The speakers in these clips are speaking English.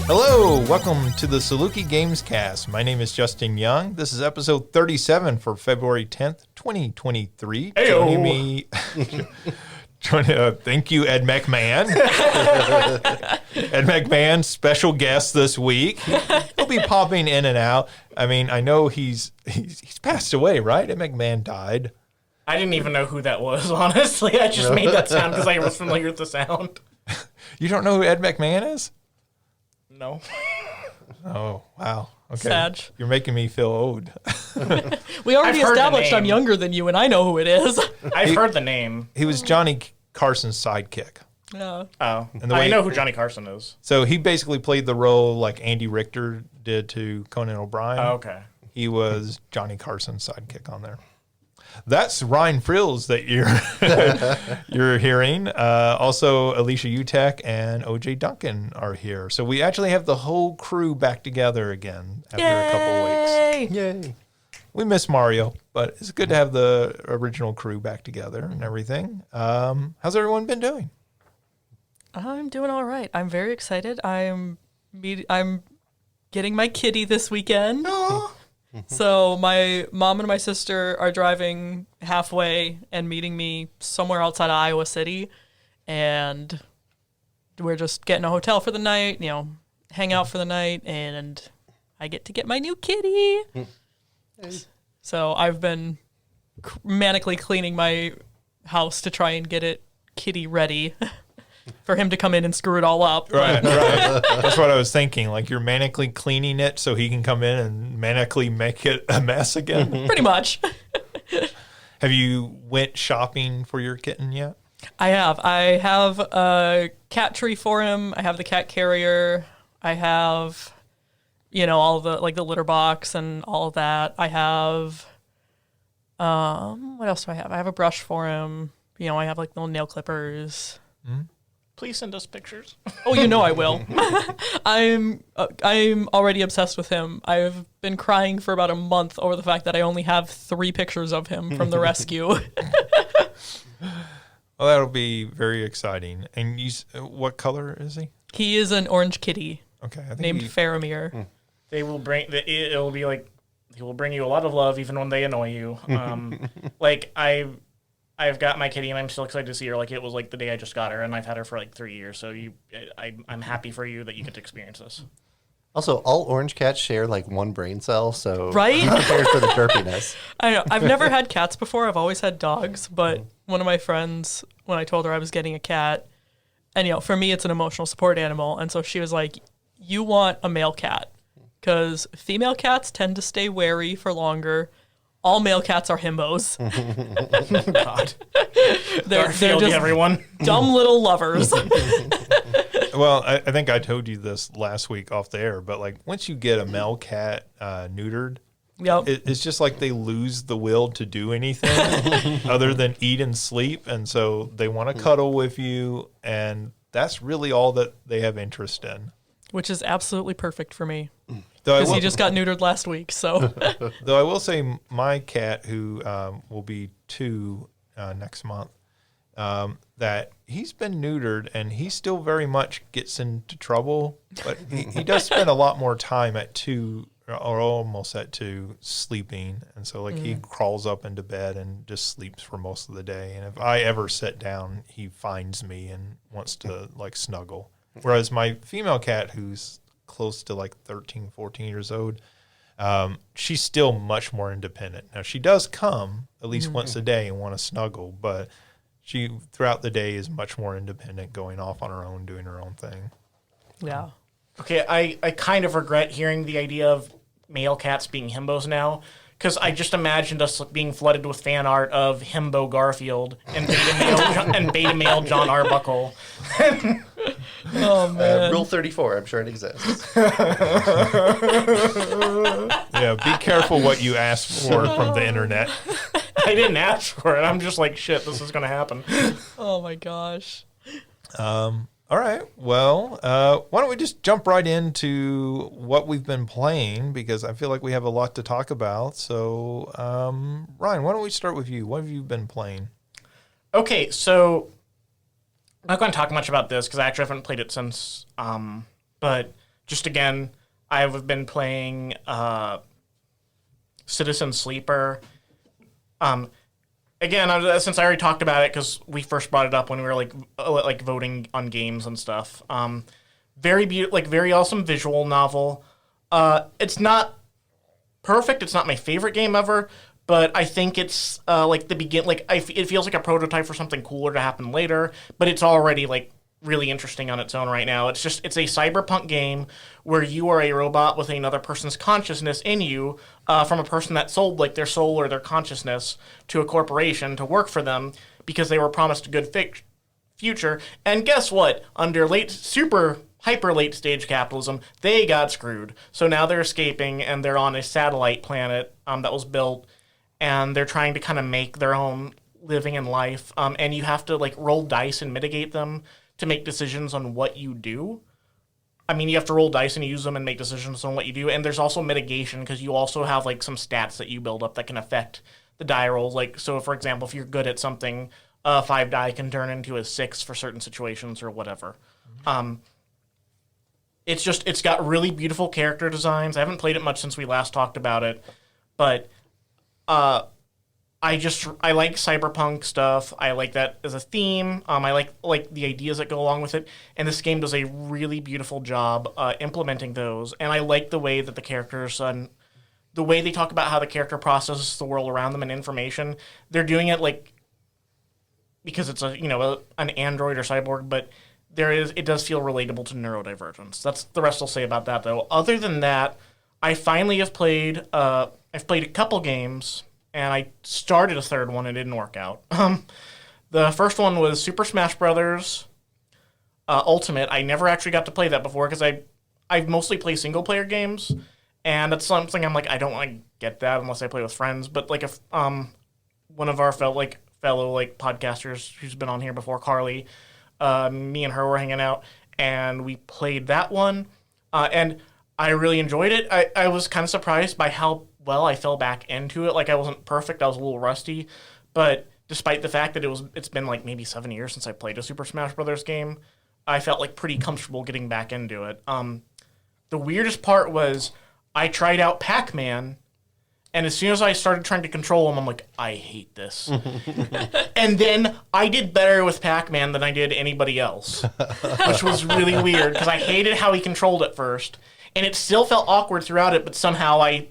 Hello, welcome to the Saluki Gamescast. My name is Justin Young. This is episode 37 for February 10th, 2023. Hey-o. Joining me, thank you, Ed McMahon. Ed McMahon, special guest this week. He'll be popping in and out. I mean, I know he's passed away, right? Ed McMahon died. I didn't even know who that was, honestly. I just made that sound because I was familiar with the sound. You don't know who Ed McMahon is? No. Oh, wow. Okay. Sad. You're making me feel old. We already I've heard the established I'm name. younger than you, and I know who it is. I've heard the name. He was Johnny Carson's sidekick. Yeah. Oh. And the way- I know who Johnny Carson is. So he basically played the role like Andy Richter did to Conan O'Brien. Oh, okay. He was Johnny Carson's sidekick on there. That's Ryan Freels that you're hearing. Also, Alicia Utecht and OJ Duncan are here. So we actually have the whole crew back together again after a couple of weeks. Yay! Yay. We miss Mario, but it's good to have the original crew back together and everything. How's everyone been doing? I'm doing all right. I'm very excited. I'm getting my kitty this weekend. So my mom and my sister are driving halfway and meeting me somewhere outside of Iowa City, and we're just getting a hotel for the night, hang out for the night, and I get to get my new kitty. So I've been manically cleaning my house to try and get it kitty ready for him to come in and screw it all up. Right. That's what I was thinking. Like you're manically cleaning it so he can come in and manically make it a mess again. Pretty much. Have you went shopping for your kitten yet? I have a cat tree for him. I have the cat carrier. I have, all the the litter box and all of that. I have, what else do I have? I have a brush for him. I have little nail clippers. Please send us pictures. Oh, I will. I'm already obsessed with him. I've been crying for about a month over the fact that I only have 3 pictures of him from the rescue. Well, that'll be very exciting. And what color is he? He is an orange kitty Okay, I think named Faramir. They will bring. It'll be like he will bring you a lot of love even when they annoy you. I've got my kitty and I'm still excited to see her. It was the day I just got her, and I've had her for 3 years. So I'm happy for you that you get to experience this. Also, all orange cats share one brain cell, so Right? I'm prepared for the derpiness. I know. I've never had cats before. I've always had dogs. But one of my friends, when I told her I was getting a cat, and for me it's an emotional support animal, and so she was like, "You want a male cat because female cats tend to stay wary for longer. All male cats are himbos. God. They're Garfield, just everyone. dumb little lovers." Well, I think I told you this last week off the air, but once you get a male cat neutered, Yep. it's just they lose the will to do anything other than eat and sleep. And so they want to cuddle with you. And that's really all that they have interest in. Which is absolutely perfect for me. Though Because he just got neutered last week, so. Though I will say my cat, who will be 2 next month, that he's been neutered and he still very much gets into trouble, but he does spend a lot more time at 2 or almost at 2 sleeping. And so he crawls up into bed and just sleeps for most of the day. And if I ever sit down, he finds me and wants to snuggle. Whereas my female cat, who's close to 13, 14 years old, she's still much more independent. Now, she does come at least once a day and want to snuggle, but she, throughout the day, is much more independent, going off on her own, doing her own thing. Yeah. Okay, I kind of regret hearing the idea of male cats being himbos now, because I just imagined us being flooded with fan art of himbo Garfield and beta male John Arbuckle. Oh, man. Rule 34, I'm sure it exists. Yeah, be careful what you ask for from the internet. I didn't ask for it. I'm just shit, this is going to happen. Oh, my gosh. All right. Well, why don't we just jump right into what we've been playing, because I feel like we have a lot to talk about. So, Ryan, why don't we start with you? What have you been playing? Okay, so I'm not going to talk much about this because I actually haven't played it since. But just again, I've been playing Citizen Sleeper. Again, since I already talked about it, because we first brought it up when we were like voting on games and stuff. Very awesome visual novel. It's not perfect. It's not my favorite game ever, but I think it's it feels like a prototype for something cooler to happen later. But it's already like really interesting on its own right now. It's a cyberpunk game where you are a robot with another person's consciousness in you, from a person that sold like their soul or their consciousness to a corporation to work for them because they were promised a good future. And guess what? Under super hyper late stage capitalism, they got screwed. So now they're escaping and they're on a satellite planet that was built, and they're trying to kind of make their own living in life. And you have to like roll dice and mitigate them to make decisions on what you do. I mean, you have to roll dice and use them and make decisions on what you do. And there's also mitigation because you also have like some stats that you build up that can affect the die rolls. Like, so for example, if you're good at something, 5 die can turn into a 6 for certain situations or whatever. It's got really beautiful character designs. I haven't played it much since we last talked about it, but I like cyberpunk stuff. I like that as a theme. I like the ideas that go along with it, and this game does a really beautiful job implementing those. And I like the way that the characters the way they talk about how the character processes the world around them and information. They're doing it like because it's an android or cyborg, but it does feel relatable to neurodivergence. That's the rest I'll say about that, though. Other than that, I finally have played. I've played a couple games. And I started a third one. It didn't work out. The first one was Super Smash Bros. Ultimate. I never actually got to play that before because I mostly play single-player games. And that's something I'm like, I don't want to get that unless I play with friends. But like if one of our fellow podcasters who's been on here before, Carly, me and her were hanging out. And we played that one. And I really enjoyed it. I was kind of surprised by how well I fell back into it. Like, I wasn't perfect. I was a little rusty. But despite the fact that it's been like maybe 7 years since I played a Super Smash Bros. Game, I felt like pretty comfortable getting back into it. The weirdest part was I tried out Pac-Man, and as soon as I started trying to control him, I'm like, I hate this. And then I did better with Pac-Man than I did anybody else, which was really weird because I hated how he controlled it first. And it still felt awkward throughout it, but somehow I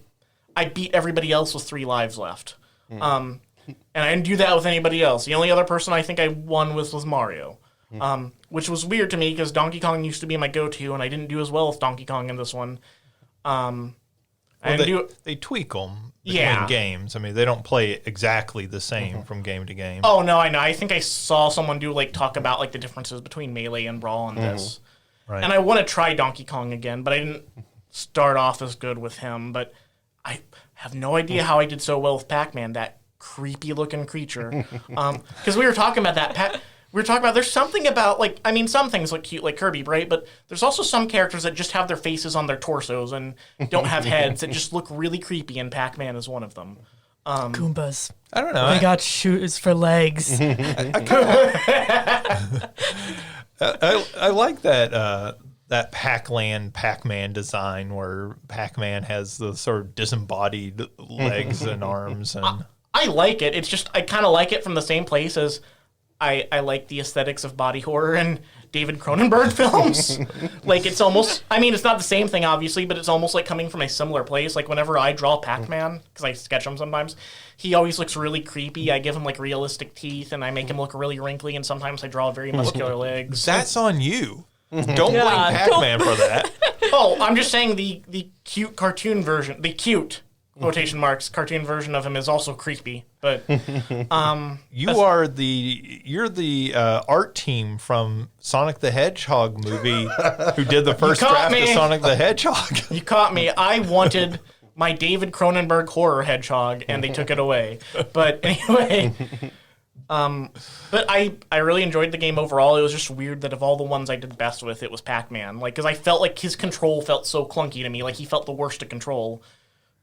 beat everybody else with 3 lives left. And I didn't do that with anybody else. The only other person I think I won was Mario, which was weird to me because Donkey Kong used to be my go-to, and I didn't do as well with Donkey Kong in this one. They tweak them between games. I mean, they don't play exactly the same from game to game. Oh, no, I know. I think I saw someone talk about the differences between Melee and Brawl and this. Right. And I want to try Donkey Kong again, but I didn't start off as good with him. But I have no idea how I did so well with Pac-Man, that creepy-looking creature. Because we were talking about that. We were talking about there's something about, some things look cute, like Kirby, right? But there's also some characters that just have their faces on their torsos and don't have heads that just look really creepy, and Pac-Man is one of them. Goombas. I don't know. They got shoes for legs. I like that that Pac-Man design where Pac-Man has the sort of disembodied legs and arms. And I like it. It's just I kind of like it from the same place as I like the aesthetics of body horror and David Cronenberg films. It's almost, it's not the same thing, obviously, but it's almost like coming from a similar place. Like, whenever I draw Pac-Man, because I sketch him sometimes, he always looks really creepy. I give him, realistic teeth, and I make him look really wrinkly, and sometimes I draw very muscular legs. That's on you. Don't blame Pac-Man for that. Oh, I'm just saying the cute cartoon version, the cute, quotation marks, cartoon version of him is also creepy. But you're the art team from Sonic the Hedgehog movie who did the first draft of Sonic the Hedgehog. You caught me. I wanted my David Cronenberg horror hedgehog, and they took it away. But anyway, but I really enjoyed the game overall. It was just weird that of all the ones I did best with, it was Pac-Man. Because I felt like his control felt so clunky to me. Like, he felt the worst to control.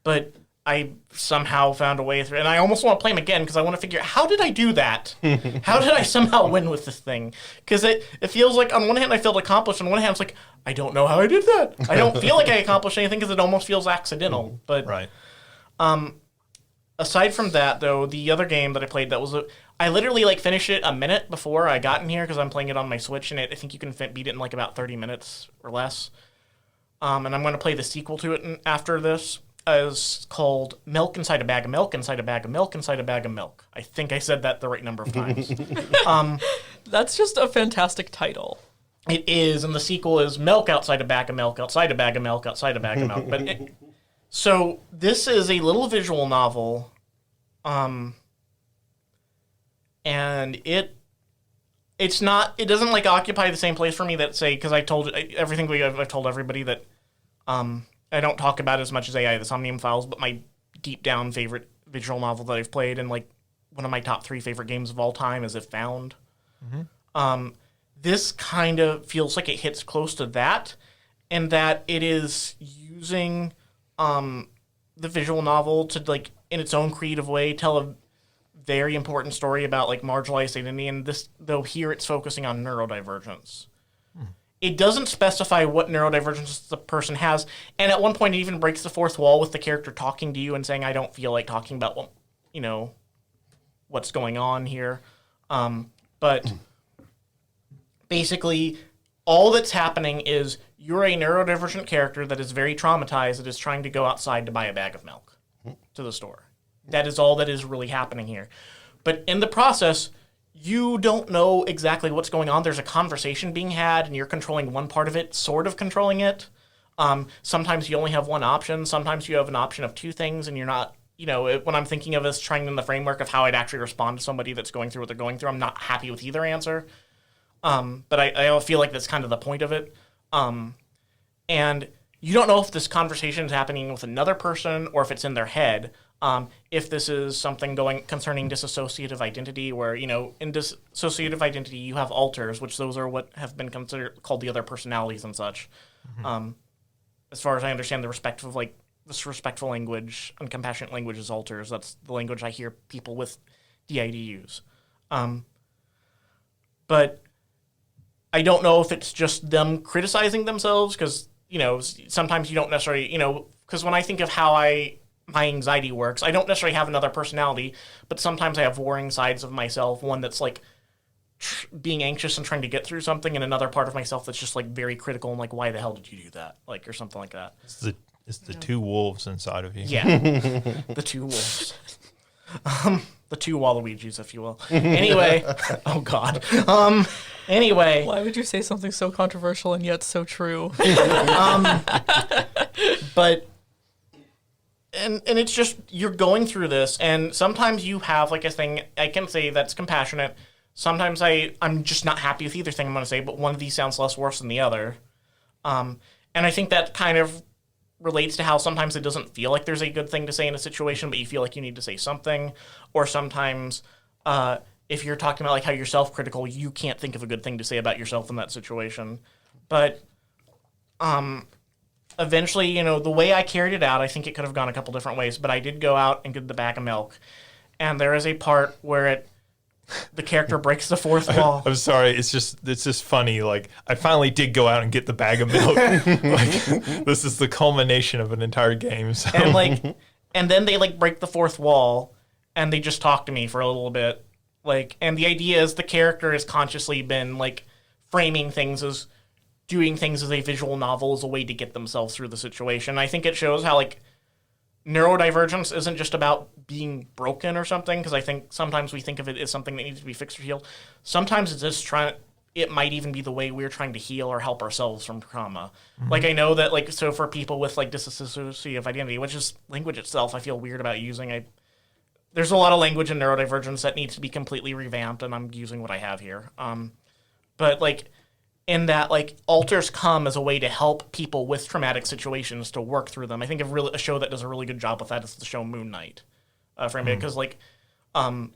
But I somehow found a way through, and I almost want to play them again because I want to figure out how did I do that? How did I somehow win with this thing? Because it feels like on one hand I feel accomplished, on one hand it's like I don't know how I did that. I don't feel like I accomplished anything because it almost feels accidental. But Right. Aside from that, though, the other game that I played I literally like finished it a minute before I got in here because I'm playing it on my Switch, and I think you can beat it in like about 30 minutes or less. And I'm going to play the sequel to it after this. Is called Milk Inside a Bag of Milk, Inside a Bag of Milk, Inside a Bag of Milk. I think I said that the right number of times. That's just a fantastic title. It is, and the sequel is Milk Outside a Bag of Milk, Outside a Bag of Milk, Outside a Bag of Milk. So this is a little visual novel, and it doesn't like occupy the same place for me that say because I've told everybody that I don't talk about it as much as AI, the Somnium Files, but my deep down favorite visual novel that I've played and like one of my top 3 favorite games of all time is If Found. Mm-hmm. This kind of feels like it hits close to that, and that it is using the visual novel to like in its own creative way tell a very important story about like marginalized identity. And this, though, here it's focusing on neurodivergence. It doesn't specify what neurodivergence the person has, and at one point it even breaks the fourth wall with the character talking to you and saying, "I don't feel like talking about, what's going on here." But basically, all that's happening is you're a neurodivergent character that is very traumatized that is trying to go outside to buy a bag of milk to the store. That is all that is really happening here. But in the process, you don't know exactly what's going on. There's a conversation being had, and you're controlling one part of it, sort of controlling it. Sometimes you only have one option. Sometimes you have an option of 2 things, and you're not, when I'm thinking of this, trying in the framework of how I'd actually respond to somebody that's going through what they're going through, I'm not happy with either answer. But I feel like that's kind of the point of it. And you don't know if this conversation is happening with another person or if it's in their head. If this is something concerning dissociative identity, where, in dissociative identity, you have alters, which those are what have been called the other personalities and such. Mm-hmm. As far as I understand, this respectful language and compassionate language is alters. That's the language I hear people with DID use. But I don't know if it's just them criticizing themselves, because, sometimes you don't necessarily, because when I think of how my anxiety works, I don't necessarily have another personality, but sometimes I have warring sides of myself, one that's like being anxious and trying to get through something, and another part of myself that's just like very critical and like, why the hell did you do that? Like, or something like that. It's the 2 wolves inside of you. Yeah. The 2 wolves. The 2 Waluigi's, if you will. Anyway. Oh, God. Anyway. Why would you say something so controversial and yet so true? But... And it's just, you're going through this, and sometimes you have, like, a thing, I can say that's compassionate. Sometimes I'm just not happy with either thing I'm going to say, but one of these sounds less worse than the other. And I think that kind of relates to how sometimes it doesn't feel like there's a good thing to say in a situation, but you feel like you need to say something. Or sometimes, if you're talking about, like, how you're self-critical, you can't think of a good thing to say about yourself in that situation. But, eventually, the way I carried it out, I think it could have gone a couple different ways, but I did go out and get the bag of milk. And there is a part where the character breaks the fourth wall. I'm sorry, it's just funny. Like, I finally did go out and get the bag of milk. Like, this is the culmination of an entire game. So. And then they break the fourth wall, and they just talk to me for a little bit. And the idea is the character has consciously been framing things as doing things as a visual novel as a way to get themselves through the situation. I think it shows how neurodivergence isn't just about being broken or something, because I think sometimes we think of it as something that needs to be fixed or healed. Sometimes it's just it might even be the way we're trying to heal or help ourselves from trauma. Mm-hmm. I know that so for people with dissociative identity, which is language itself, I feel weird about using. There's a lot of language in neurodivergence that needs to be completely revamped, and I'm using what I have here. But in that, alters come as a way to help people with traumatic situations to work through them. I think a show that does a really good job with that is the show Moon Knight. Because, one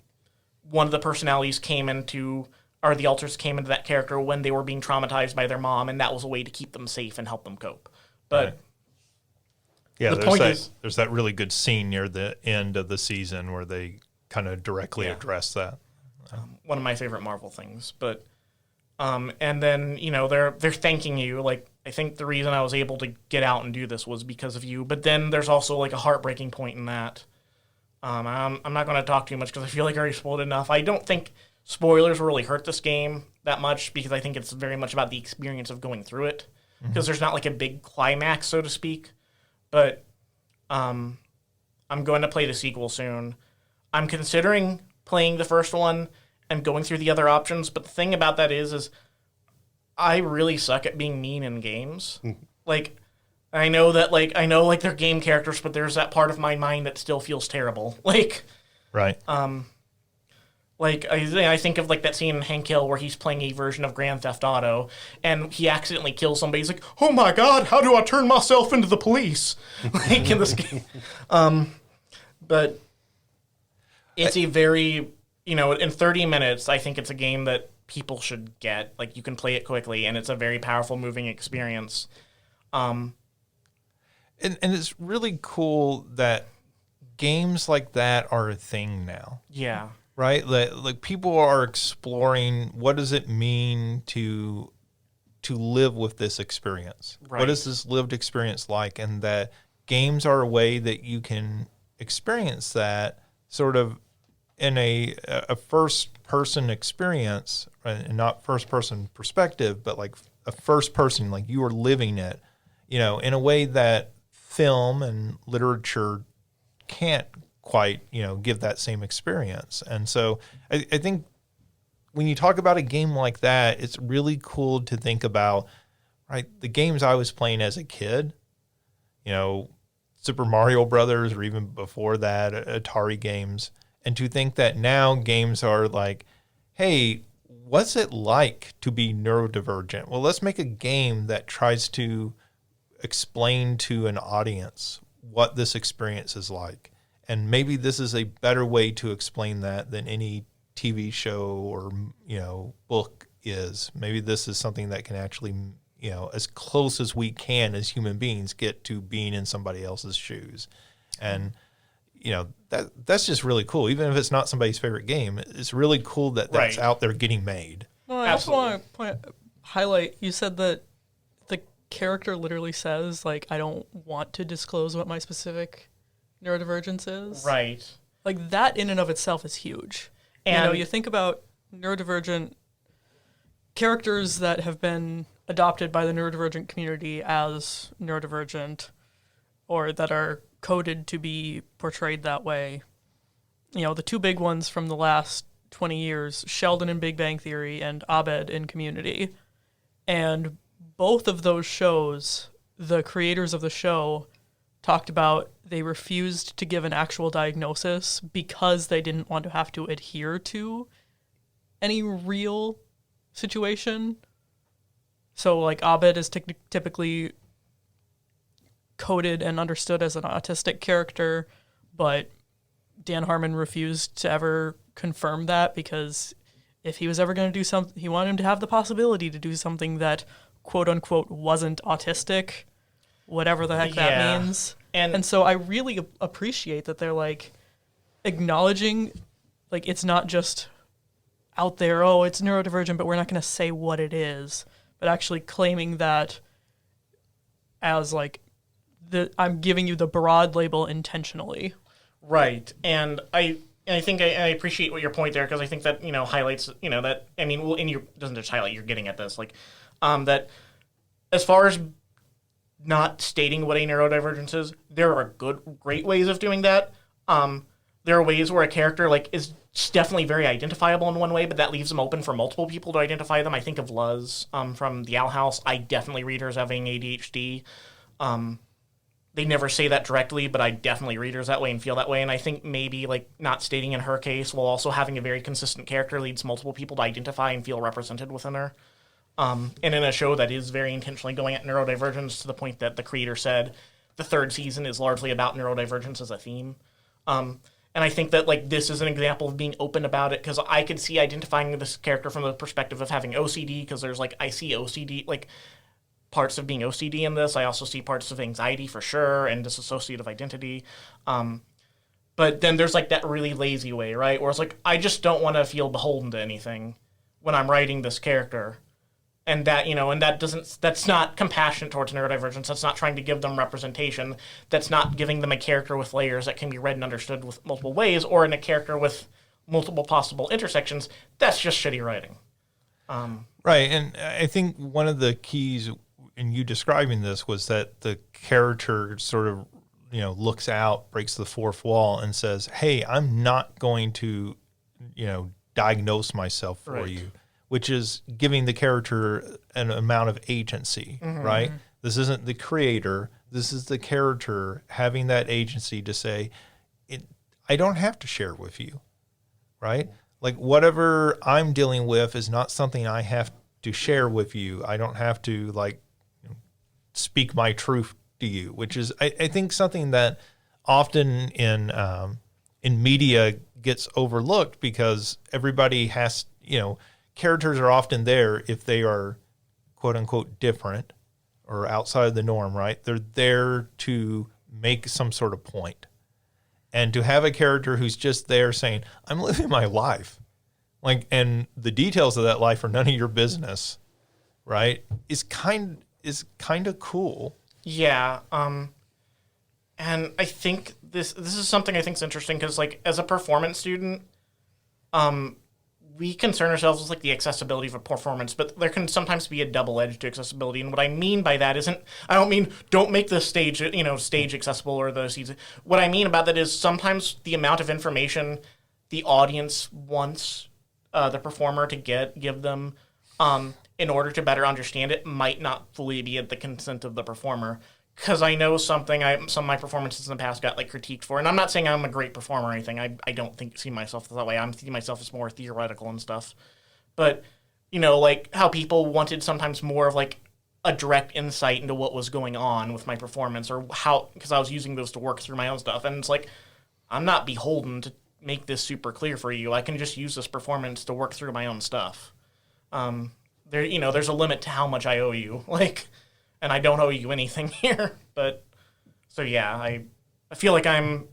of the personalities the alters came into that character when they were being traumatized by their mom, and that was a way to keep them safe and help them cope. But, Yeah, The point is, there's that really good scene near the end of the season where they kind of directly address that. one of my favorite Marvel things. But and then they're thanking you. Like, I think the reason I was able to get out and do this was because of you. But then there's also like a heartbreaking point in that. I'm not going to talk too much because I feel like I already spoiled enough. I don't think spoilers will really hurt this game that much because I think it's very much about the experience of going through it. Because there's not like a big climax, so to speak. But I'm going to play the sequel soon. I'm considering playing the first one and going through the other options. But the thing about that is I really suck at being mean in games. Like, I know they're game characters, but there's that part of my mind that still feels terrible. Like, Right. Like, I think of, like, that scene in Hank Hill where he's playing a version of Grand Theft Auto, and he accidentally kills somebody. He's like, oh my god, how do I turn myself into the police? Like, in this game. But it's a very, in 30 minutes, I think it's a game that people should get. Like, you can play it quickly, and it's a very powerful, moving experience. And it's really cool that games like that are a thing now. Yeah. Right? Like people are exploring what does it mean to live with this experience? Right. What is this lived experience like? And that games are a way that you can experience that sort of in a first person experience, right? And not first person perspective, but like a first person, like you are living it, in a way that film and literature can't quite, give that same experience. And so I think when you talk about a game like that, it's really cool to think about, right, the games I was playing as a kid, Super Mario Brothers, or even before that, Atari games, and to think that now games are like, hey, what's it like to be neurodivergent? Well, let's make a game that tries to explain to an audience what this experience is like. And maybe this is a better way to explain that than any TV show or, book is. Maybe this is something that can actually, as close as we can as human beings get to being in somebody else's shoes. And, that's just really cool. Even if it's not somebody's favorite game, it's really cool that that's out there getting made. Well, I also want to highlight, you said that the character literally says, like, I don't want to disclose what my specific neurodivergence is. Right. Like, that in and of itself is huge. And you think about neurodivergent characters that have been adopted by the neurodivergent community as neurodivergent or that are coded to be portrayed that way. The two big ones from the last 20 years, Sheldon in Big Bang Theory and Abed in Community. And both of those shows, the creators of the show talked about they refused to give an actual diagnosis because they didn't want to have to adhere to any real situation. So, like, Abed is typically coded and understood as an autistic character, but Dan Harmon refused to ever confirm that because if he was ever going to do something, he wanted him to have the possibility to do something that, quote-unquote, wasn't autistic, whatever the heck that means. And so I really appreciate that they're, like, acknowledging, like, it's not just out there, oh, it's neurodivergent, but we're not going to say what it is, but actually claiming that as, like, I'm giving you the broad label intentionally. Right. And I think I appreciate what your point there, because I think that, highlights, that, doesn't just highlight, you're getting at this, like, that as far as not stating what a neurodivergence is, there are great ways of doing that. There are ways where a character, like, is definitely very identifiable in one way, but that leaves them open for multiple people to identify them. I think of Luz from the Owl House. I definitely read her as having ADHD. They never say that directly, but I definitely read her that way and feel that way. And I think maybe, like, not stating in her case while also having a very consistent character leads multiple people to identify and feel represented within her. And in a show that is very intentionally going at neurodivergence to the point that the creator said the third season is largely about neurodivergence as a theme. And I think that, like, this is an example of being open about it, because I could see identifying this character from the perspective of having OCD, because there's, like, I see OCD, like, parts of being OCD in this. I also see parts of anxiety for sure and dissociative identity. But then there's like that really lazy way, right? Where it's like, I just don't want to feel beholden to anything when I'm writing this character. And that, and that's not compassionate towards neurodivergence. That's not trying to give them representation. That's not giving them a character with layers that can be read and understood with multiple ways, or in a character with multiple possible intersections. That's just shitty writing. Right. And I think one of the keys in you describing this was that the character sort of, looks out, breaks the fourth wall and says, hey, I'm not going to, diagnose myself for you. Which is giving the character an amount of agency, right? This isn't the creator. This is the character having that agency to say, I don't have to share with you, right? Like whatever I'm dealing with is not something I have to share with you. I don't have to speak my truth to you, which is, I think, something that often in media gets overlooked because everybody has, characters are often there if they are quote unquote different or outside of the norm, right? They're there to make some sort of point. And to have a character who's just there saying, I'm living my life, and the details of that life are none of your business, right? Is kind of cool. Yeah. And I think this is something I think is interesting because as a performance student, we concern ourselves with the accessibility of a performance, but there can sometimes be a double edge to accessibility. And what I mean by that I don't mean don't make the stage, stage accessible or the seats. What I mean about that is sometimes the amount of information the audience wants the performer to give them in order to better understand it might not fully be at the consent of the performer. Because I know some of my performances in the past got critiqued for, and I'm not saying I'm a great performer or anything. I don't see myself that way. I'm seeing myself as more theoretical and stuff. But how people wanted sometimes more of a direct insight into what was going on with my performance, or how, because I was using those to work through my own stuff. And it's I'm not beholden to make this super clear for you. I can just use this performance to work through my own stuff. There's a limit to how much I owe you. And I don't owe you anything here, but so yeah, I feel like I'm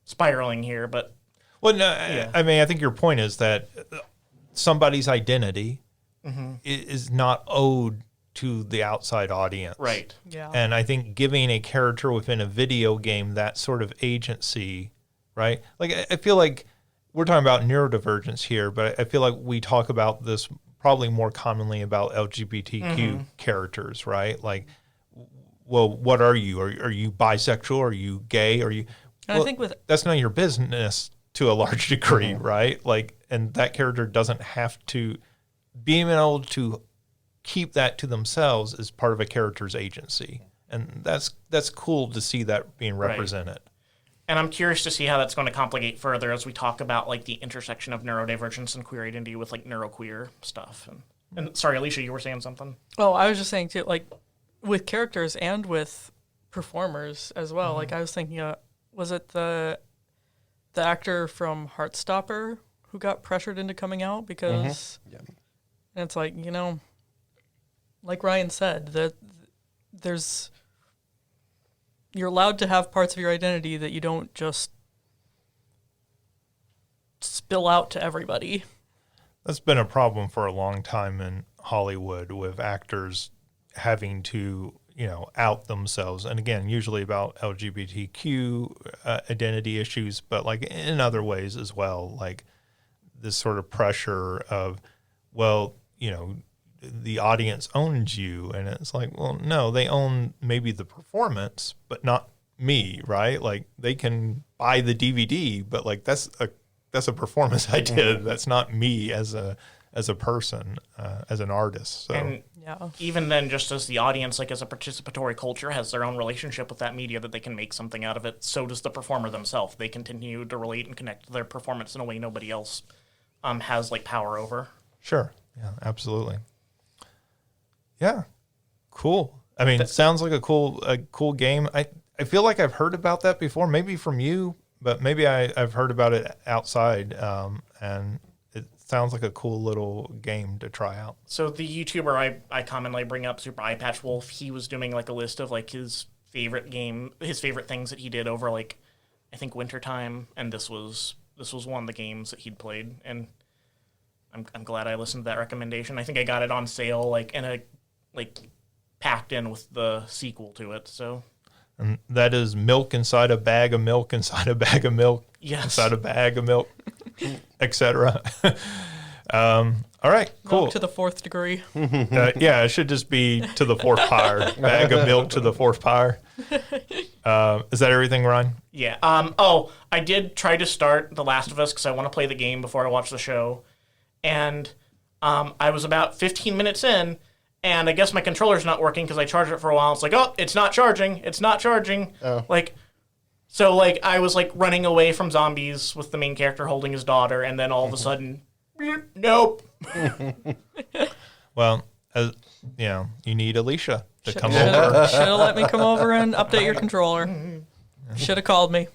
spiraling here, but yeah. I mean, I think your point is that somebody's identity is not owed to the outside audience, right? Yeah, and I think giving a character within a video game that sort of agency, right? I feel like we're talking about neurodivergence here, but I feel like we talk about this probably more commonly about LGBTQ characters, right? Well, what are you? Are you bisexual? Are you gay? Are you? I think that's none of your business to a large degree, right? And that character doesn't have to being able to keep that to themselves is part of a character's agency, and that's cool to see that being represented. Right. And I'm curious to see how that's going to complicate further as we talk about the intersection of neurodivergence and queer identity with neuroqueer stuff. And sorry, Alicia, you were saying something? Oh, I was just saying too, with characters and with performers as well. I was thinking, was it the actor from Heartstopper who got pressured into coming out because, and it's like Ryan said, that you're allowed to have parts of your identity that you don't just spill out to everybody. That's been a problem for a long time in Hollywood with actors having to, out themselves. And again, usually about LGBTQ identity issues, but in other ways as well, this sort of pressure of, the audience owns you, and it's well, no, they own maybe the performance, but not me, right? They can buy the DVD, but that's a performance I did. That's not me as a person, as an artist. So and even then, just as the audience, as a participatory culture, has their own relationship with that media that they can make something out of it, so does the performer themselves. They continue to relate and connect to their performance in a way nobody else has power over. Sure. Yeah, absolutely. Yeah, cool. I mean, it sounds like a cool game. I feel like I've heard about that before, maybe from you, but maybe I've heard about it outside, and it sounds like a cool little game to try out. So the YouTuber I commonly bring up, Super Eye Patch Wolf, he was doing like a list of like his favorite things that he did over like I think wintertime, and this was one of the games that he'd played, and I'm glad I listened to that recommendation. I think I got it on sale like packed in with the sequel to it. So. And that is milk inside a bag of milk inside a bag of milk inside a bag of milk, etc. All right, cool. Milk to the 4th degree. Yeah, it should just be to the 4th power. Bag of milk to the 4th power. Is that everything, Ryan? Yeah. I did try to start The Last of Us because I want to play the game before I watch the show. And I was about 15 minutes in, and I guess my controller's not working because I charged it for a while. It's like, oh, it's not charging. It's not charging. Oh. So I was running away from zombies with the main character holding his daughter, and then all of a sudden, nope. Well, you need Alicia to come over. Should have let me come over and update your controller. Should have called me.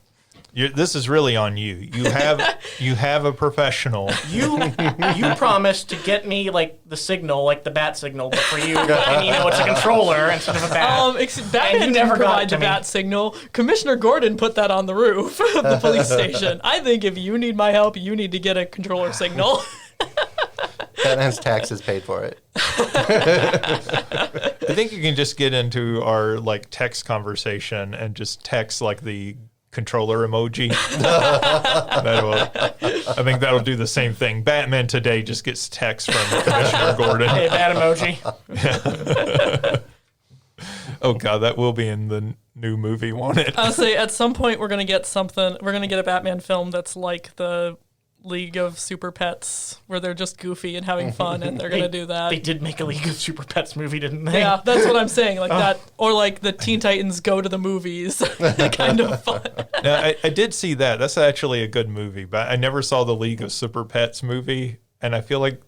This is really on you. You have a professional. You promised to get me the signal, the bat signal, but for you, it's a controller instead of a bat. Batman never provide the bat signal. Commissioner Gordon put that on the roof of the police station. I think if you need my help, you need to get a controller signal. Batman's taxes paid for it. I think you can just get into our text conversation and just text the controller emoji. I think that'll do the same thing. Batman today just gets text from Commissioner Gordon. Hey, bat emoji. Oh God, that will be in the new movie, won't it? I'll say at some point we're gonna get something. We're gonna get a Batman film that's like the League of Super Pets, where they're just goofy and having fun, and they're gonna do that. They did make a League of Super Pets movie, didn't they? Yeah, that's what I'm saying. That, or the Teen Titans go to the movies, kind of fun. Now, I did see that. That's actually a good movie, but I never saw the League of Super Pets movie, and I feel like.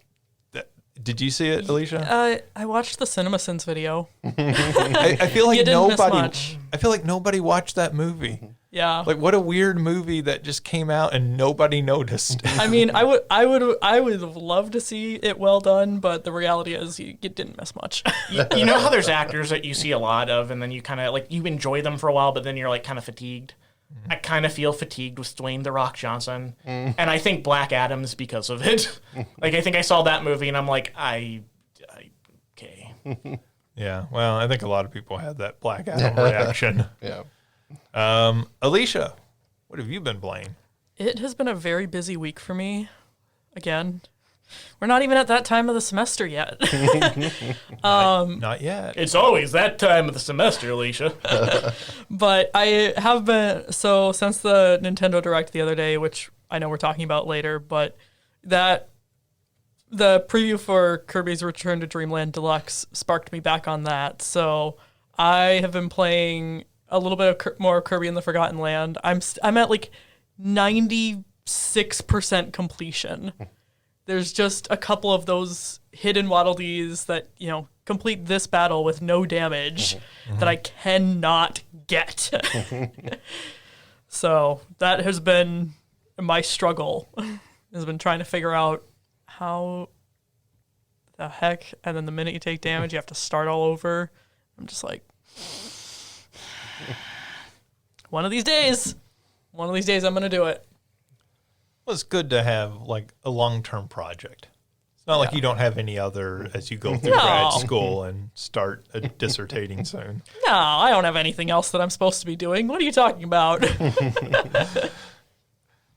Did you see it, Alicia? I watched the CinemaSins video. I feel like you didn't miss much. I feel like nobody watched that movie. Yeah. What a weird movie that just came out and nobody noticed. I mean, I would love to see it well done, but the reality is you didn't miss much. You know how there's actors that you see a lot of, and then you kind of you enjoy them for a while, but then you're kind of fatigued. I kind of feel fatigued with Dwayne "The Rock" Johnson, and I think Black Adam's because of it. I think I saw that movie, and I'm okay. Yeah, well, I think a lot of people had that Black Adam reaction. Yeah. Alicia, what have you been playing? It has been a very busy week for me. Again, we're not even at that time of the semester yet. Not yet. It's always that time of the semester, Alicia. But I have been, since the Nintendo Direct the other day, which I know we're talking about later, but the preview for Kirby's Return to Dreamland Deluxe sparked me back on that. So I have been playing a little bit of more Kirby in the Forgotten Land. I'm at 96% completion. There's just a couple of those hidden Waddle Dees that, complete this battle with no damage that I cannot get. So that has been my struggle, has been trying to figure out how the heck, and then the minute you take damage, you have to start all over. I'm just one of these days I'm going to do it. Well, it's good to have a long-term project. It's not like you don't have any other as you go through grad school and start dissertating soon. No, I don't have anything else that I'm supposed to be doing. What are you talking about?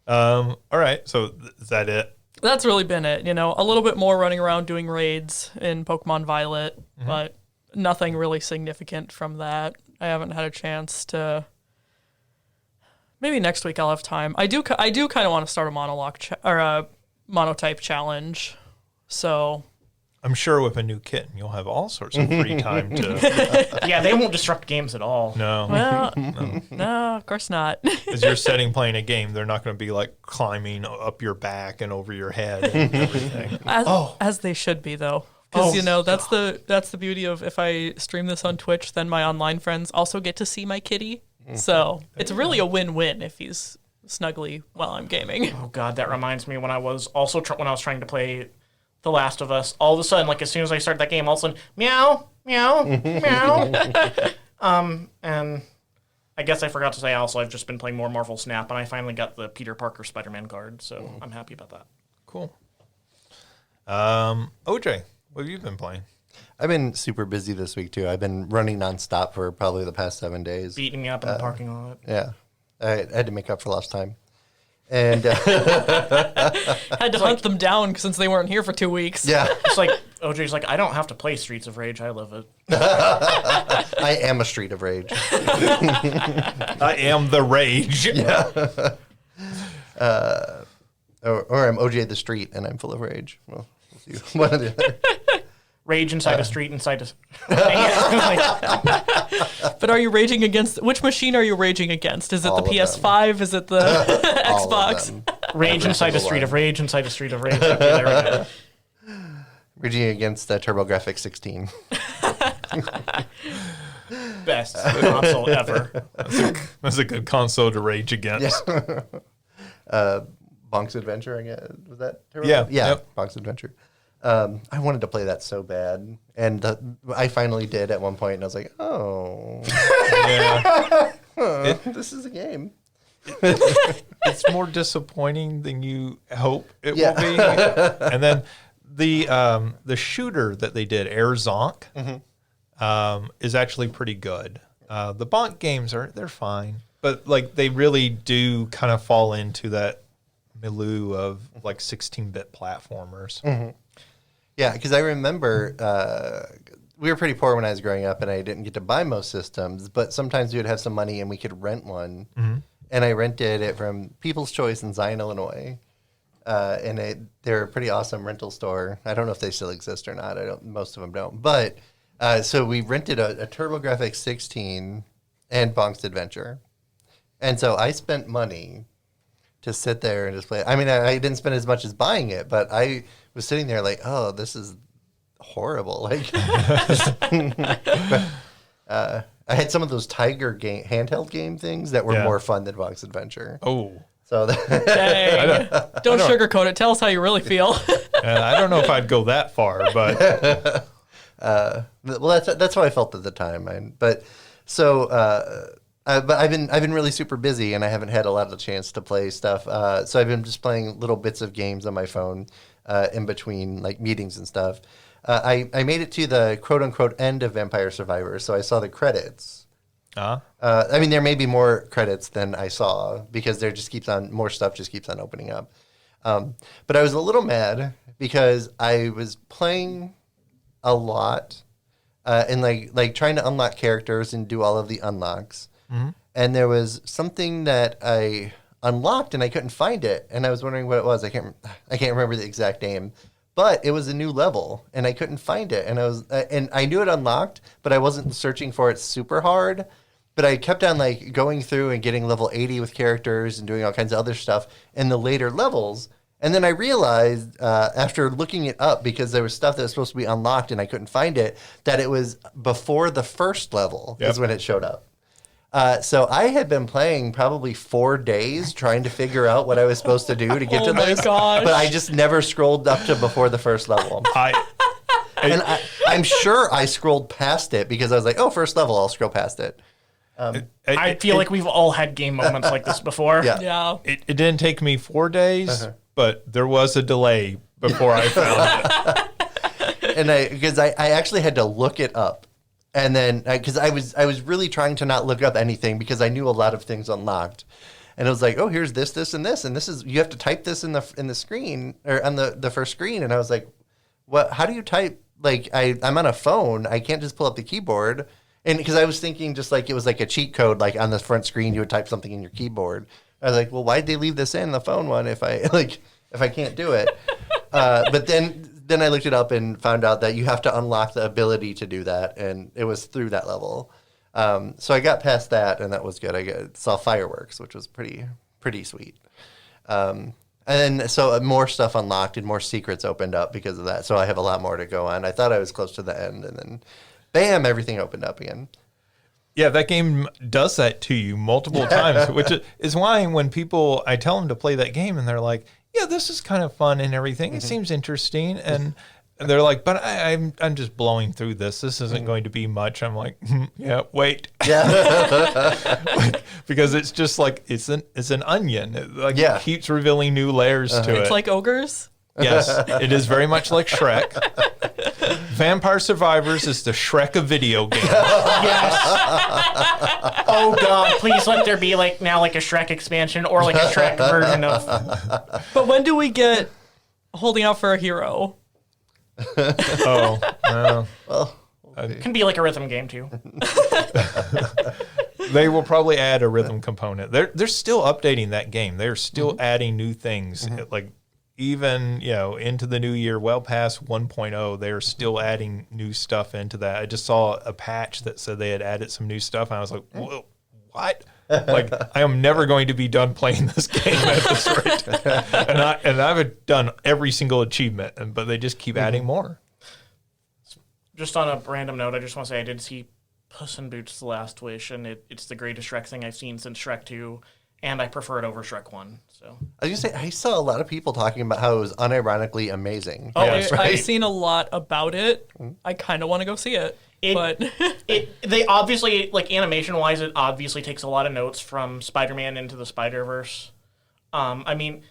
All right, so is that it? That's really been it. A little bit more running around doing raids in Pokemon Violet, but nothing really significant from that. I haven't had a chance to. Maybe next week I'll have time. I do kind of want to start a a monotype challenge. So I'm sure with a new kitten you'll have all sorts of free time to. Yeah, they won't disrupt games at all. No. Well, no, of course not. As you're setting playing a game, they're not going to be climbing up your back and over your head and everything. As they should be though. Because that's the beauty of if I stream this on Twitch, then my online friends also get to see my kitty. So it's really a win-win if he's snugly while I'm gaming. Oh God, that reminds me when I was also when I was trying to play The Last of Us. All of a sudden, like as soon as I start that game, all of a sudden, meow, meow, meow. And I guess I forgot to say also I've just been playing more Marvel Snap, and I finally got the Peter Parker Spider-Man card, so I'm happy about that. Cool. OJ, what have you been playing? I've been super busy this week too. I've been running nonstop for probably the past 7 days. Beating me up in the parking lot. Yeah, I had to make up for lost time, and Had to hunt them down since they weren't here for 2 weeks. yeah, It's like OJ's like, I don't have to play Streets of Rage. I live it. I am a Street of Rage. I am the rage. Or I'm OJ the Street, and I'm full of rage. Well, we'll see. One or the other. Rage inside a street, inside a... But are you raging against... Which machine are you raging against? Is it All the of PS5? Is it the All of Xbox? them. Rage Every inside a single street of one. rage, inside a street of rage. Okay, there we go. Raging against TurboGrafx 16. Best console ever. That's a good console to rage against. Bonk's Adventure, I guess. Was that Turbo? Yeah, Yeah, yep. Bonk's Adventure. I wanted to play that so bad. And I finally did at one point, and I was like, oh, Yeah. this is a game. It's more disappointing than you hope it Yeah. will be. And then the shooter that they did, Air Zonk, is actually pretty good. The Bonk games they're fine, but like they really do kind of fall into that milieu of like 16-bit platformers. Yeah, because I remember we were pretty poor when I was growing up, and I didn't get to buy most systems, but sometimes we would have some money and we could rent one. And I rented it from People's Choice in Zion, Illinois. And they're a pretty awesome rental store. I don't know if they still exist or not. Most of them don't. But so we rented a TurboGrafx 16 and Bonk's Adventure. And so I spent money to sit there and just play. I mean, I didn't spend as much as buying it, but I was sitting there like, oh, this is horrible. Like, I had some of those Tiger game handheld game things that were Yeah. more fun than Bonk's Adventure. Oh, So Dang. Don't sugarcoat it. Tell us how you really feel. I don't know if I'd go that far, but well, that's how I felt at the time. But I've been really super busy, and I haven't had a lot of the chance to play stuff. So I've been just playing little bits of games on my phone in between like meetings and stuff. I made it to the quote unquote end of Vampire Survivor, so I saw the credits. I mean, there may be more credits than I saw because more stuff just keeps on opening up. But I was a little mad because I was playing a lot and like trying to unlock characters and do all of the unlocks. And there was something that I unlocked and I couldn't find it, and I was wondering what it was. I can't remember the exact name, but it was a new level and I couldn't find it. And I knew it unlocked, but I wasn't searching for it super hard. But I kept on like going through and getting level 80 with characters and doing all kinds of other stuff in the later levels. And then I realized after looking it up, because there was stuff that was supposed to be unlocked and I couldn't find it, that it was before the first level is when it showed up. So I had been playing probably 4 days trying to figure out what I was supposed to do to get to this. Gosh. But I just never scrolled up to before the first level. And I'm sure I scrolled past it because I was like, oh, first level, I'll scroll past it. I feel like we've all had game moments like this before. Yeah. Yeah. it didn't take me 4 days, but there was a delay before I found it. And because I actually had to look it up, and then because I was really trying to not look up anything because I knew a lot of things unlocked, and it was like, oh, here's this, and this is you have to type this in the screen or on the first screen, and I was like, what? How do you type? Like I'm on a phone, I can't just pull up the keyboard, and because I was thinking just like it was like a cheat code, like on the front screen you would type something in your keyboard. I was like, well, why'd they leave this in the phone one if I can't do it? But then I looked it up and found out that you have to unlock the ability to do that, and it was through that level. So I got past that, and that was good. I saw fireworks, which was pretty sweet. And then so more stuff unlocked and more secrets opened up because of that. So I have a lot more to go on. I thought I was close to the end, and then bam, everything opened up again. Yeah, that game does that to you multiple times, which is why when I tell them to play that game and they're like, yeah, this is kind of fun and everything. It seems interesting. And they're like, but I'm just blowing through this. This isn't going to be much. I'm like, yeah, wait. Yeah. Because it's just like, it's an onion. It keeps revealing new layers to it. It's like ogres. Yes, it is very much like Shrek. Vampire Survivors is the Shrek of video games. Yes. Oh God! Please let there be a Shrek expansion or like a Shrek version of. But when do we get Holding Out for a Hero? It can be like a rhythm game too. They will probably add a rhythm component. They're still updating that game. They're still adding new things. Like even into the new year, well past 1.0, they're still adding new stuff into that. I just saw a patch that said they had added some new stuff, and I was like, whoa, what? Like, I am never going to be done playing this game at this rate. and I've done every single achievement, but they just keep adding more. Just on a random note, I just want to say I did see Puss in Boots: The Last Wish, and it's the greatest Shrek thing I've seen since Shrek 2, and I prefer it over Shrek 1. So I was gonna say I saw a lot of people talking about how it was unironically amazing. Oh, Yes, right. I've seen a lot about it. I kind of want to go see it. But they obviously, like, animation-wise, it obviously takes a lot of notes from Spider-Man into the Spider-Verse. I mean,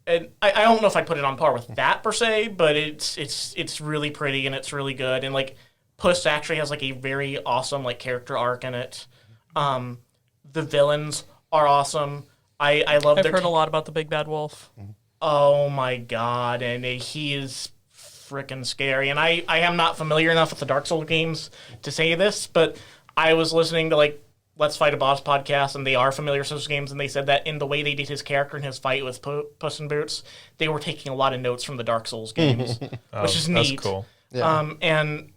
and I don't know if I'd put it on par with that per se, but it's really pretty and it's really good. And like Puss actually has like a very awesome like character arc in it. The villains are awesome. I love. I've heard a lot about the Big Bad Wolf. Oh my God, and he is freaking scary. And I am not familiar enough with the Dark Souls games to say this, but I was listening to like Let's Fight a Boss podcast, and they are familiar with those games, and they said that in the way they did his character in his fight with Puss in Boots, they were taking a lot of notes from the Dark Souls games, which is neat. That's cool. Yeah. And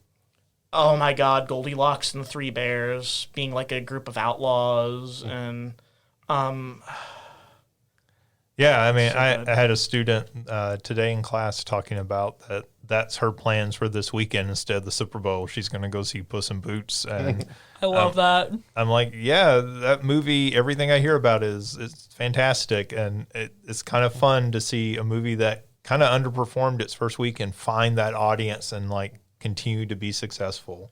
oh my God, Goldilocks and the Three Bears being like a group of outlaws, and Yeah, I mean, So I good. had a student today in class talking about that's her plans for this weekend instead of the Super Bowl. She's going to go see Puss in Boots. And I love that. I'm like, yeah, that movie, everything I hear about it's fantastic. And it's kind of fun to see a movie that kind of underperformed its first weekend find that audience and like continue to be successful.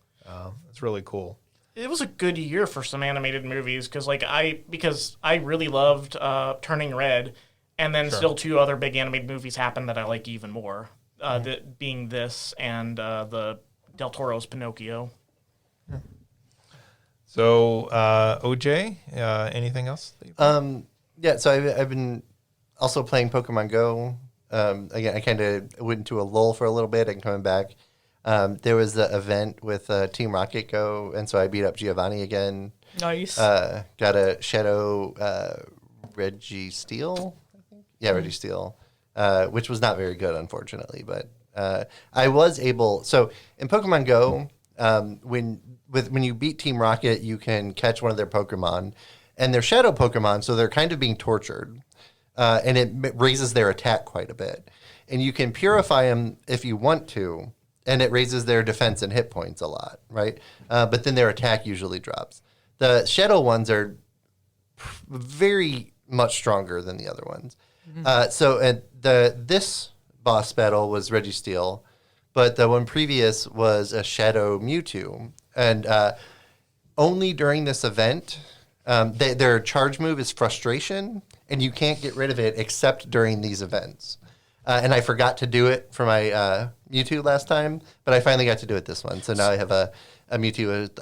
It's really cool. it was a good year for some animated movies because I really loved Turning Red, and then still two other big animated movies happened that I like even more. Being this and the Del Toro's Pinocchio. So, OJ, anything else? Yeah, so I've been also playing Pokemon Go. Again, I kind of went into a lull for a little bit and coming back. There was the event with Team Rocket Go, and so I beat up Giovanni again. Nice. Got a Shadow Reggie Steel, I think. Yeah, Reggie Steel, which was not very good, unfortunately. But I was able. So in Pokemon Go, when you beat Team Rocket, you can catch one of their Pokemon, and they're Shadow Pokemon, so they're kind of being tortured, and it raises their attack quite a bit. And you can purify them if you want to, and it raises their defense and hit points a lot, right? But then their attack usually drops. The Shadow ones are very much stronger than the other ones. So this boss battle was Registeel, but the one previous was a Shadow Mewtwo. And only during this event, their charge move is Frustration, and you can't get rid of it except during these events. And I forgot to do it for my Mewtwo last time, but I finally got to do it this one. So now I have a Mewtwo with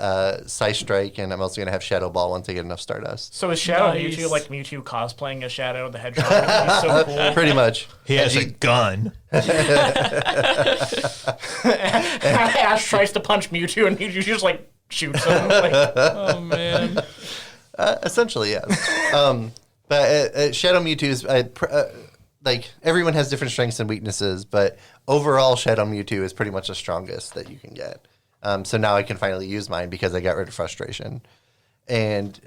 Psy Strike, and I'm also going to have Shadow Ball once I get enough Stardust. So is Shadow Nice. Mewtwo like Mewtwo cosplaying as Shadow the Hedgehog? He's so cool. Pretty much. He has a gun. Ash tries to punch Mewtwo, and Mewtwo just like shoots him. Like, Oh man. Essentially, yeah. But Shadow Mewtwo is like everyone has different strengths and weaknesses, but overall, Shadow Mewtwo is pretty much the strongest that you can get. So now I can finally use mine because I got rid of Frustration, and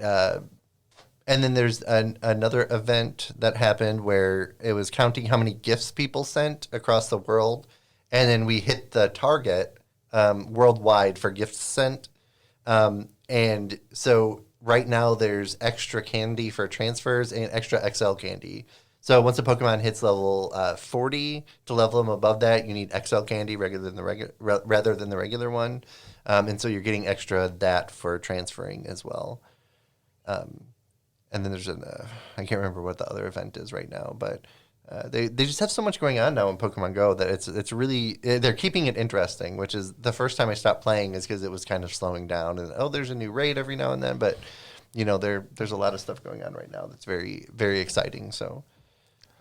then there's another event that happened where it was counting how many gifts people sent across the world, and then we hit the target worldwide for gifts sent. And so right now there's extra candy for transfers and extra XL candy. So once a Pokemon hits level 40, to level them above that, you need XL candy rather than the regular one. And so you're getting extra that for transferring as well. And then there's I can't remember what the other event is right now, but they just have so much going on now in Pokemon Go that it's really, they're keeping it interesting, which is the first time I stopped playing is because it was kind of slowing down. And there's a new raid every now and then, but there's a lot of stuff going on right now that's very, very exciting. So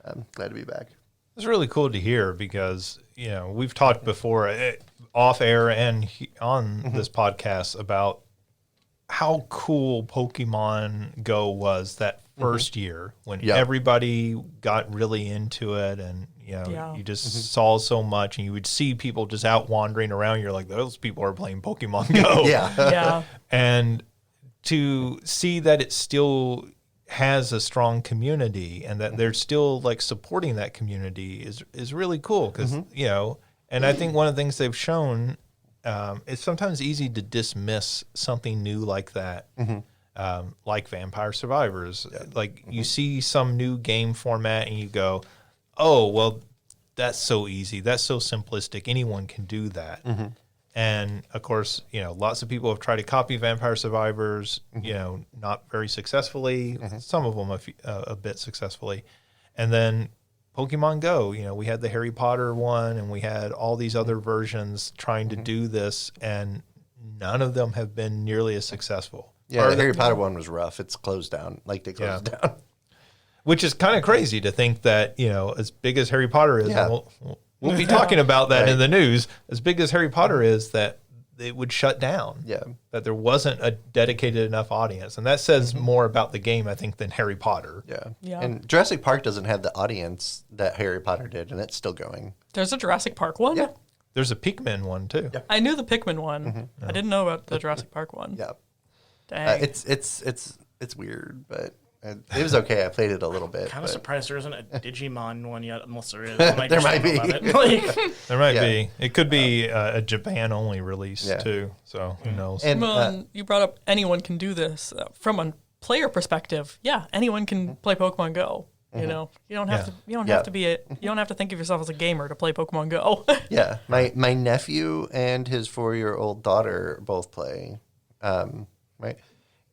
I'm glad to be back. It's really cool to hear because, we've talked before off air and on this podcast about how cool Pokemon Go was that first year when everybody got really into it and, you just saw so much and you would see people just out wandering around. You're like, those people are playing Pokemon Go. Yeah. And to see that it still has a strong community and that they're still like supporting that community is really cool because, and I think one of the things they've shown it's sometimes easy to dismiss something new like that, like Vampire Survivors. Yeah. Like you see some new game format and you go, oh, well, that's so easy. That's so simplistic. Anyone can do that. And, of course, lots of people have tried to copy Vampire Survivors, not very successfully. Some of them a bit successfully. And then Pokemon Go, we had the Harry Potter one and we had all these other versions trying to do this, and none of them have been nearly as successful. Yeah, the Harry Potter one was rough. It's closed down. Like they closed it down. Which is kind of crazy to think that, as big as Harry Potter is, and we'll be talking about that in the news, as big as Harry Potter is, that it would shut down. Yeah. That there wasn't a dedicated enough audience. And that says more about the game, I think, than Harry Potter. Yeah. And Jurassic Park doesn't have the audience that Harry Potter did, and it's still going. There's a Jurassic Park one? Yeah. There's a Pikmin one, too. Yeah. I knew the Pikmin one. I didn't know about the Jurassic Park one. Yeah. Dang. It's weird, but it was okay. I played it a little bit. Kind of surprised there isn't a Digimon one yet, unless there is. There might be. There might be. It could be a Japan-only release, too. So who knows? And you brought up anyone can do this. From a player perspective, anyone can play Pokemon Go. You don't have to. You don't have to be You don't have to think of yourself as a gamer to play Pokemon Go. Yeah, my nephew and his 4-year-old daughter both play. Right.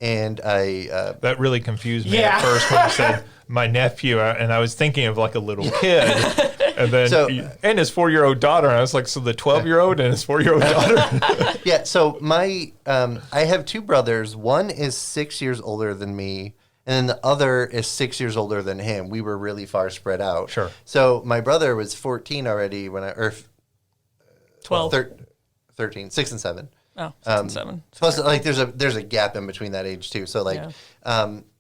And that really confused me at first when you said my nephew, and I was thinking of like a little kid, and then and his 4-year-old daughter, and I was like, so the 12-year-old and his 4-year-old daughter. Yeah. So I have 2 brothers. One is 6 years older than me, and then the other is 6 years older than him. We were really far spread out. Sure. So my brother was 14 already when 12, 13, 6 and 7. Oh, 6 and 7. Plus, like, there's a gap in between that age too. So like,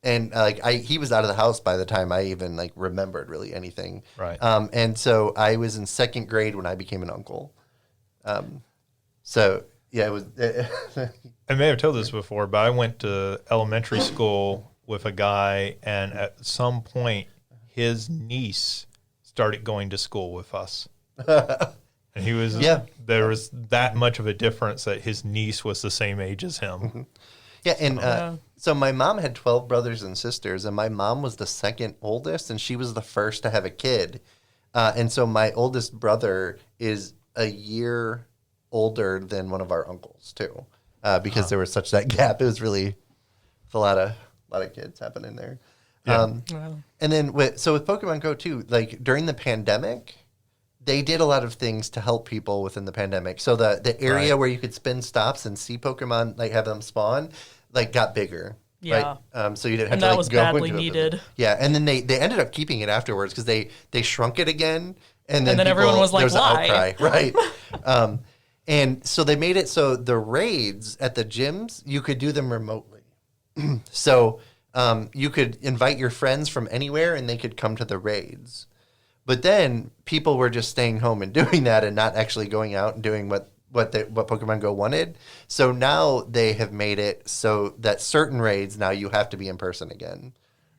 he was out of the house by the time I even like remembered really anything. Right. And so I was in 2nd grade when I became an uncle. So yeah, it was. I may have told this before, but I went to elementary school with a guy, and at some point, his niece started going to school with us. And he was, there was that much of a difference that his niece was the same age as him. Yeah, and so my mom had 12 brothers and sisters, and my mom was the 2nd oldest, and she was the first to have a kid. And so my oldest brother is a year older than one of our uncles, too, because there was such that gap. It was really a lot of kids happening there. Yeah. And then with Pokemon Go, too, like during the pandemic, they did a lot of things to help people within the pandemic. So the area where you could spin stops and see Pokemon, like have them spawn, like got bigger. Yeah. Right? So you didn't have And to that like was go badly into needed. it. Yeah, and then they ended up keeping it afterwards because they shrunk it again, and then everyone was like, there was why? an outcry, right? And so they made it so the raids at the gyms you could do them remotely. So you could invite your friends from anywhere, and they could come to the raids. But then people were just staying home and doing that and not actually going out and doing what Pokemon Go wanted. So now they have made it so that certain raids now you have to be in person again.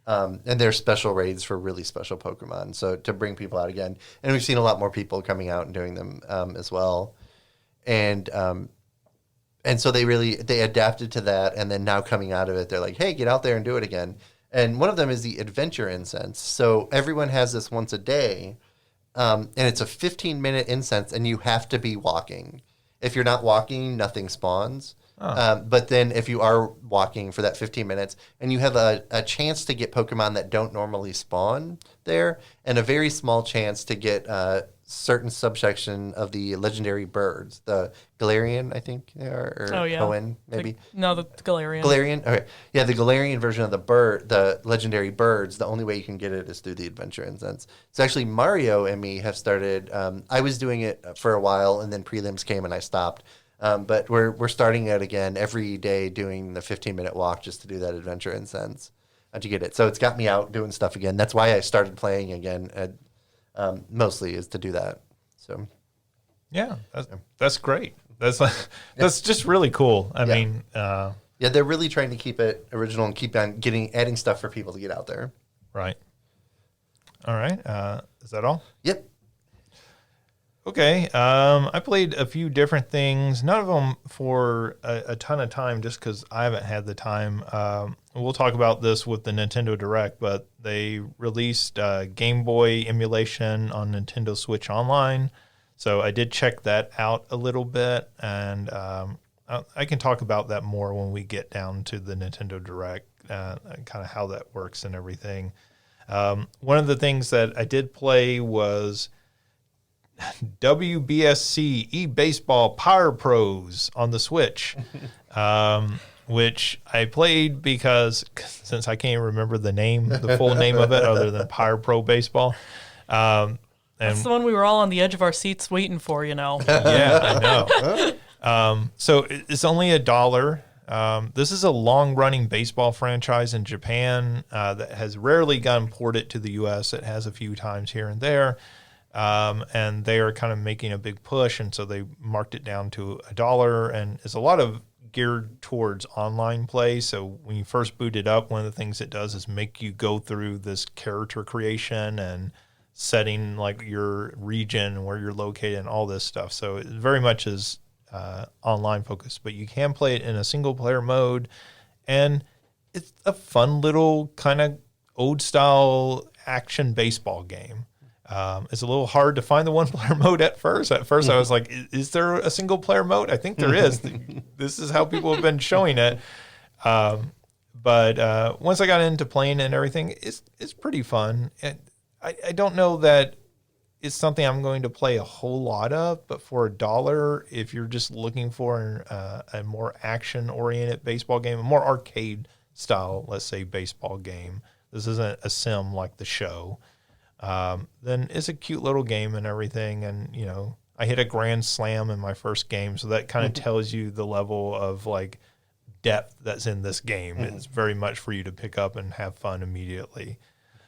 And there's special raids for really special Pokemon. So to bring people out again. And we've seen a lot more people coming out and doing them as well. And And so they adapted to that, and then now coming out of it, they're like, hey, get out there and do it again. And one of them is the adventure incense. So everyone has this once a day, and it's a 15-minute incense, and you have to be walking. If you're not walking, nothing spawns. But then if you are walking for that 15 minutes, and you have a chance to get Pokemon that don't normally spawn there, and a very small chance to get certain subsection of the legendary birds, the Galarian, I think they are, or Hoenn, maybe. No, the Galarian. Galarian? Okay. Yeah, the Galarian version of the legendary birds, the only way you can get it is through the adventure incense. So actually, Mario and me have started, I was doing it for a while, and then prelims came and I stopped. But we're starting it again every day, doing the 15-minute walk just to do that adventure incense to get it. So it's got me out doing stuff again. That's why I started playing again. Mostly is to do that. So, yeah, that's great. That's just really cool. I mean, yeah, they're really trying to keep it original and keep on adding stuff for people to get out there. Right. All right. Is that all? Yep. Okay. I played a few different things. None of them for a ton of time, just because I haven't had the time. We'll talk about this with the Nintendo Direct, but they released Game Boy emulation on Nintendo Switch Online. So I did check that out a little bit, and I can talk about that more when we get down to the Nintendo Direct, kind of how that works and everything. One of the things that I did play was WBSC eBaseball Power Pros on the Switch. Which I played because since I can't remember the full name of it other than Power Pro Baseball. That's the one we were all on the edge of our seats waiting for, Yeah, I know. So it's only $1. This is a long-running baseball franchise in Japan that has rarely gotten ported to the U.S. It has a few times here and there. And they are kind of making a big push, and so they marked it down to $1, and it's a lot of geared towards online play. So when you first boot it up, one of the things it does is make you go through this character creation and setting like your region, where you're located, and all this stuff. So it very much is online focused, but you can play it in a single player mode, and it's a fun little kind of old style action baseball game. It's a little hard to find the one-player mode at first. At first, I was like, is there a single-player mode? I think there is. This is how people have been showing it. But once I got into playing and everything, it's pretty fun. And I don't know that it's something I'm going to play a whole lot of, but for $1, if you're just looking for a more action-oriented baseball game, a more arcade-style, let's say, baseball game, this isn't a sim like the show. Then it's a cute little game and everything. And, I hit a grand slam in my first game. So that kind of tells you the level of like depth that's in this game. It's very much for you to pick up and have fun immediately.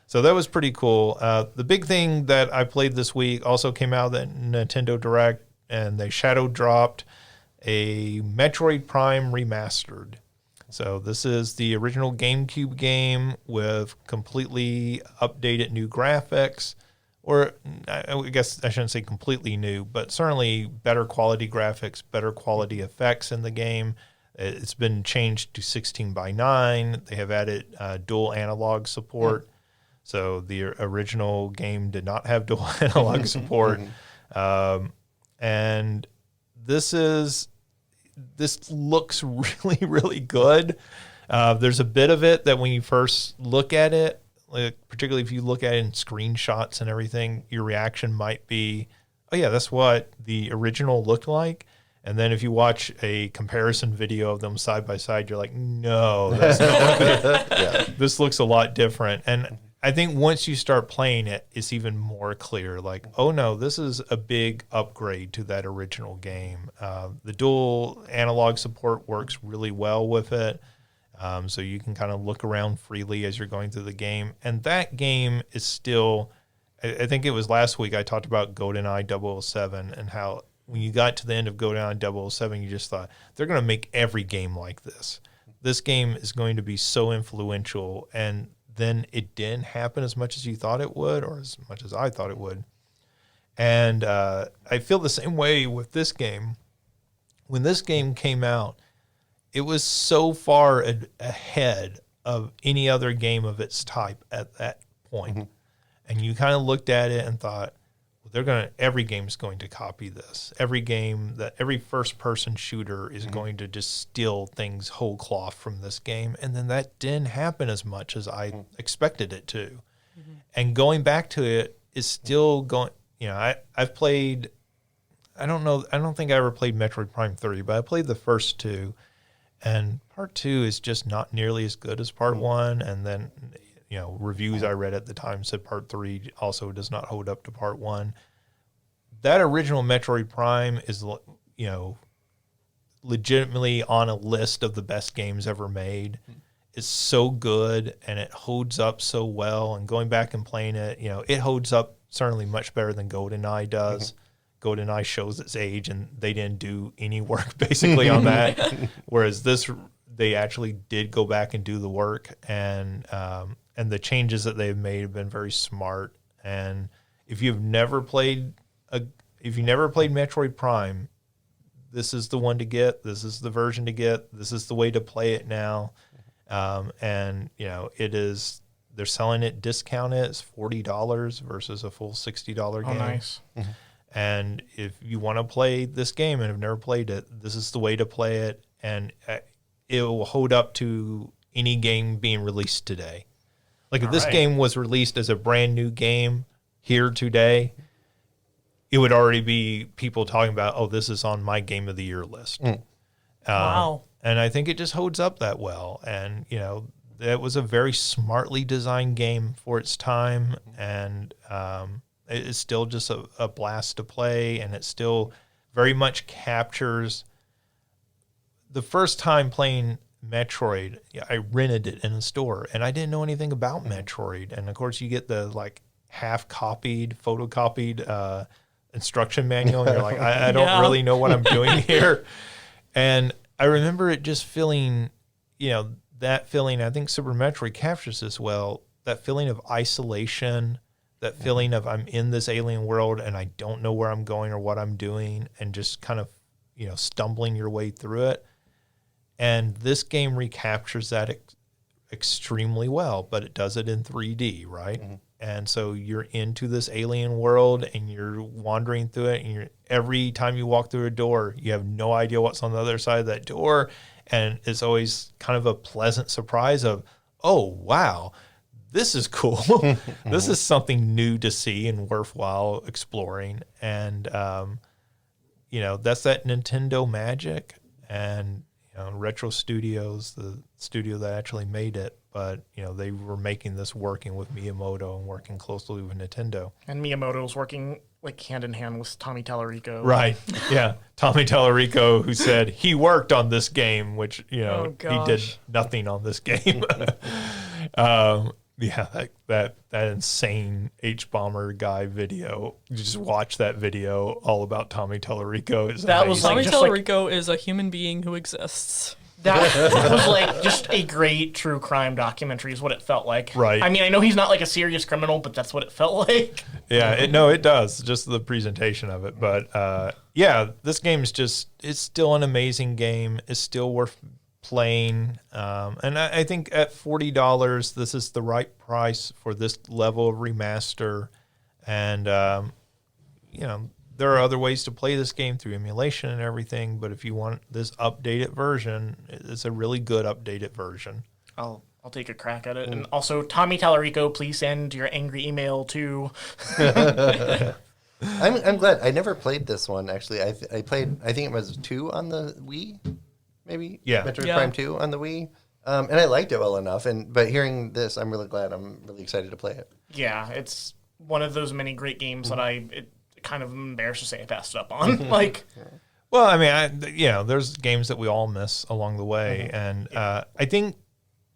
So that was pretty cool. The big thing that I played this week also came out of the Nintendo Direct, and they shadow dropped a Metroid Prime Remastered. So this is the original GameCube game with completely updated new graphics, or I guess I shouldn't say completely new, but certainly better quality graphics, better quality effects in the game. It's been changed to 16:9. They have added dual analog support. So the original game did not have dual analog support. And this looks really, really good. There's a bit of it that when you first look at it, like particularly if you look at it in screenshots and everything, your reaction might be, oh yeah, that's what the original looked like. And then if you watch a comparison video of them side by side, you're like, no, that's not it. This looks a lot different. And I think once you start playing it, it's even more clear. Like, oh no, this is a big upgrade to that original game. The dual analog support works really well with it. So you can kind of look around freely as you're going through the game. And that game is still, I think it was last week I talked about GoldenEye 007 and how when you got to the end of GoldenEye 007, you just thought, they're going to make every game like this. This game is going to be so influential, and then it didn't happen as much as you thought it would, or as much as I thought it would. And I feel the same way with this game, when this game came out, it was so far ahead of any other game of its type at that point. Mm-hmm. And you kind of looked at it and thought, well, every game's going to copy this. Every first-person shooter is going to just steal things whole cloth from this game. And then that didn't happen as much as I expected it to. Mm-hmm. And going back to it is still going, I've played, I don't think I ever played Metroid Prime 3, but I played the first two. And part 2 is just not nearly as good as part 1. And then, reviews I read at the time said part 3 also does not hold up to part 1. That original Metroid Prime is, legitimately on a list of the best games ever made. It's so good and it holds up so well. And going back and playing it, it holds up certainly much better than GoldenEye does. GoldenEye shows its age, and they didn't do any work basically on that. Whereas this, they actually did go back and do the work, and the changes that they've made have been very smart. And if you've never played Metroid Prime, this is the one to get. This is the version to get. This is the way to play it now. And it is. They're selling it discounted. It's $40 versus a full $60 game. Oh, nice. And if you want to play this game and have never played it, this is the way to play it. And it will hold up to any game being released today. Like if this game was released as a brand new game here today, it would already be people talking about, oh, this is on my Game of the Year list. Wow. And I think it just holds up that well. And, that was a very smartly designed game for its time. And, it's still just a blast to play, and it still very much captures the first time playing Metroid. I rented it in a store, and I didn't know anything about Metroid. And of course, you get the photocopied instruction manual, and you're like, I don't really know what I'm doing here. And I remember it just feeling, that feeling. I think Super Metroid captures this well. That feeling of isolation. That feeling of I'm in this alien world and I don't know where I'm going or what I'm doing, and just kind of, stumbling your way through it. And this game recaptures that extremely well, but it does it in 3D, right? Mm-hmm. And so you're into this alien world and you're wandering through it, and every time you walk through a door, you have no idea what's on the other side of that door. And it's always kind of a pleasant surprise of, oh, wow, this is cool. This is something new to see and worthwhile exploring. And, that's that Nintendo magic. And, Retro Studios, the studio that actually made it, but, they were making this working with Miyamoto and working closely with Nintendo. And Miyamoto's working hand in hand with Tommy Tallarico. Right. Yeah. Tommy Tallarico, who said he worked on this game, which, he did nothing on this game. Yeah, that insane H-Bomber guy video. You just watch that video all about Tommy Tallarico. Tommy Tallarico is a human being who exists. That was just a great true crime documentary is what it felt like. Right. I mean, I know he's not a serious criminal, but that's what it felt like. Yeah, it does. Just the presentation of it. But this game is it's still an amazing game. It's still worth playing, and I think at $40 this is the right price for this level of remaster. And there are other ways to play this game through emulation and everything, but if you want this updated version, it's a really good updated version. I'll take a crack at it. And also, Tommy Tallarico, please send your angry email to I'm glad I never played this one actually. I played, I think it was 2 on the Wii. Maybe Metroid Prime 2 on the Wii, and I liked it well enough. But hearing this, I'm really glad. I'm really excited to play it. Yeah, it's one of those many great games that it kind of embarrassed to say I passed it up on. Well, I mean, there's games that we all miss along the way, and I think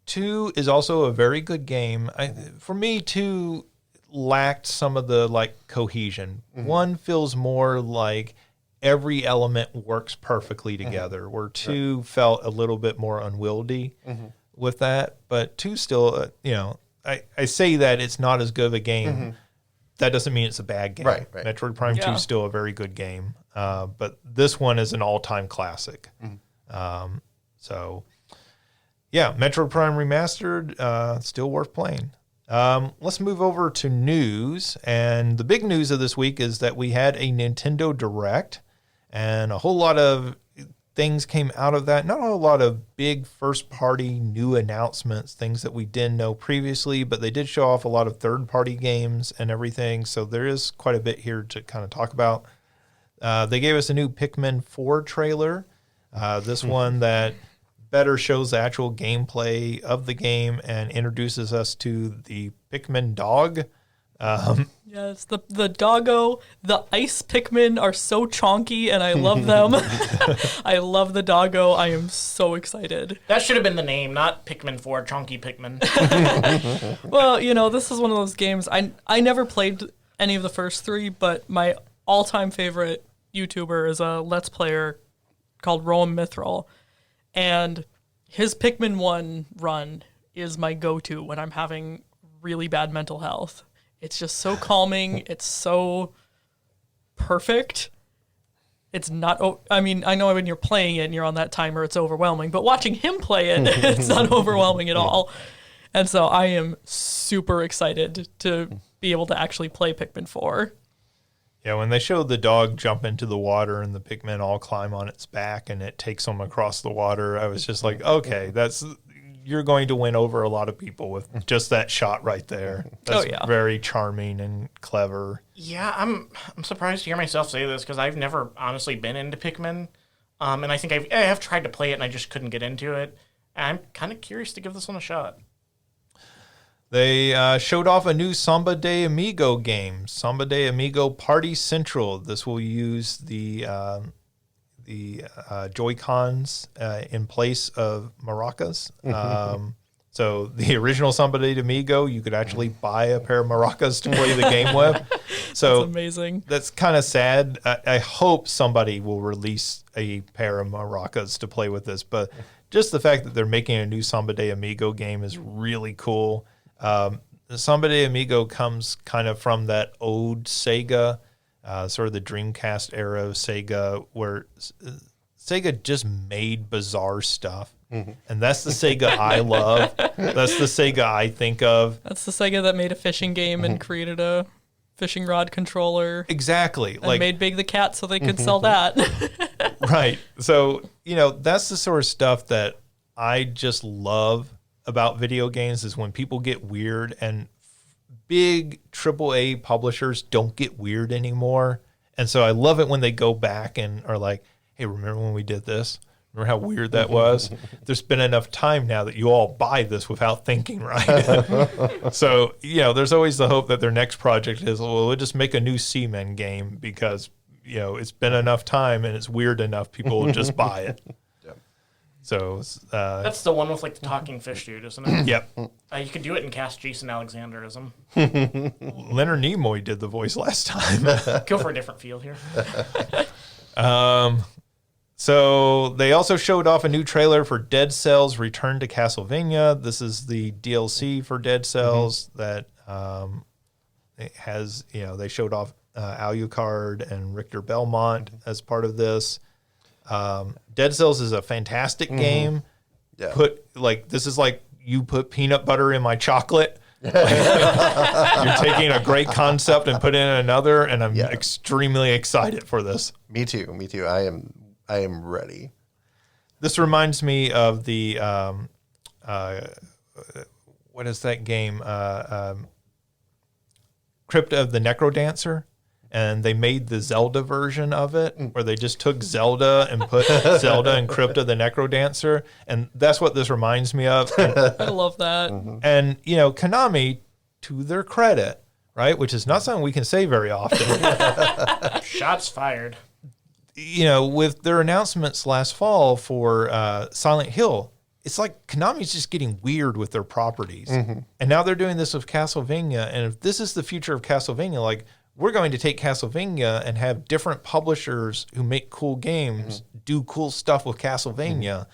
2 is also a very good game. For me, 2 lacked some of the cohesion. 1 feels more like every element works perfectly together, where 2 felt a little bit more unwieldy with that. But 2 still, I say that it's not as good of a game. that doesn't mean it's a bad game. Right. Metroid Prime 2 is still a very good game, but this one is an all-time classic. So, yeah, Metroid Prime Remastered, still worth playing. Let's move over to news, and the big news of this week is that we had a Nintendo Direct, and a whole lot of things came out of that. Not a lot of big first-party new announcements, things that we didn't know previously, but they did show off a lot of third-party games and everything, so there is quite a bit here to kind of talk about. They gave us a new Pikmin 4 trailer, this one that better shows the actual gameplay of the game and introduces us to the Pikmin dog. Yes, the doggo, the ice Pikmin are so chonky, and I love them. I love the doggo. I am so excited. That should have been the name, not Pikmin 4, Chonky Pikmin. Well, this is one of those games. I never played any of the first three, but my all-time favorite YouTuber is a Let's Player called Roam Mithril, and his Pikmin 1 run is my go-to when I'm having really bad mental health. It's just so calming. It's so perfect. It's not, I mean, I know when you're playing it and you're on that timer, it's overwhelming, but watching him play it, it's not overwhelming at all. And so I am super excited to be able to actually play Pikmin 4. Yeah, when they showed the dog jump into the water and the Pikmin all climb on its back and it takes them across the water, I was just like, okay, you're going to win over a lot of people with just that shot right there. That's very charming and clever. Yeah, I'm surprised to hear myself say this because I've never honestly been into Pikmin. And I think I have tried to play it and I just couldn't get into it. And I'm kind of curious to give this one a shot. They showed off a new Samba de Amigo game, Samba de Amigo Party Central. This will use the Joy-Cons in place of maracas. So the original Samba de Amigo, you could actually buy a pair of maracas to play the game with. So that's amazing. That's kind of sad. I hope somebody will release a pair of maracas to play with this. But just the fact that they're making a new Samba de Amigo game is really cool. Samba de Amigo comes kind of from that old Sega, sort of the Dreamcast era of Sega, where Sega just made bizarre stuff. And that's the Sega I love. That's the Sega I think of. That's the Sega that made a fishing game and created a fishing rod controller. Exactly. And made Big the Cat so they could sell that. Right. So, that's the sort of stuff that I just love about video games is when people get weird, and big AAA publishers don't get weird anymore. And so I love it when they go back and are like, hey, remember when we did this? Remember how weird that was? There's been enough time now that you all buy this without thinking, right? So, there's always the hope that their next project is, well, we'll just make a new Seaman game because, it's been enough time and it's weird enough people will just buy it. So that's the one with the talking fish dude, isn't it? Yep. You could do it in cast Jason Alexanderism. Leonard Nimoy did the voice last time. Go for a different field here. So they also showed off a new trailer for Dead Cells Return to Castlevania. This is the DLC for Dead Cells that it has, they showed off Alucard and Richter Belmont as part of this. Dead Cells is a fantastic game. Yeah. This is like you put peanut butter in my chocolate. You're taking a great concept and put it in another, and I'm extremely excited for this. Me too. I am ready. This reminds me of the what is that game? Crypt of the Necrodancer. And they made the Zelda version of it, where they just took Zelda and put Zelda and Crypt of the Necrodancer. And that's what this reminds me of. I love that. And, Konami, to their credit, right, which is not something we can say very often. Shots fired. With their announcements last fall for Silent Hill, it's like Konami's just getting weird with their properties. And now they're doing this with Castlevania. And if this is the future of Castlevania, we're going to take Castlevania and have different publishers who make cool games do cool stuff with Castlevania.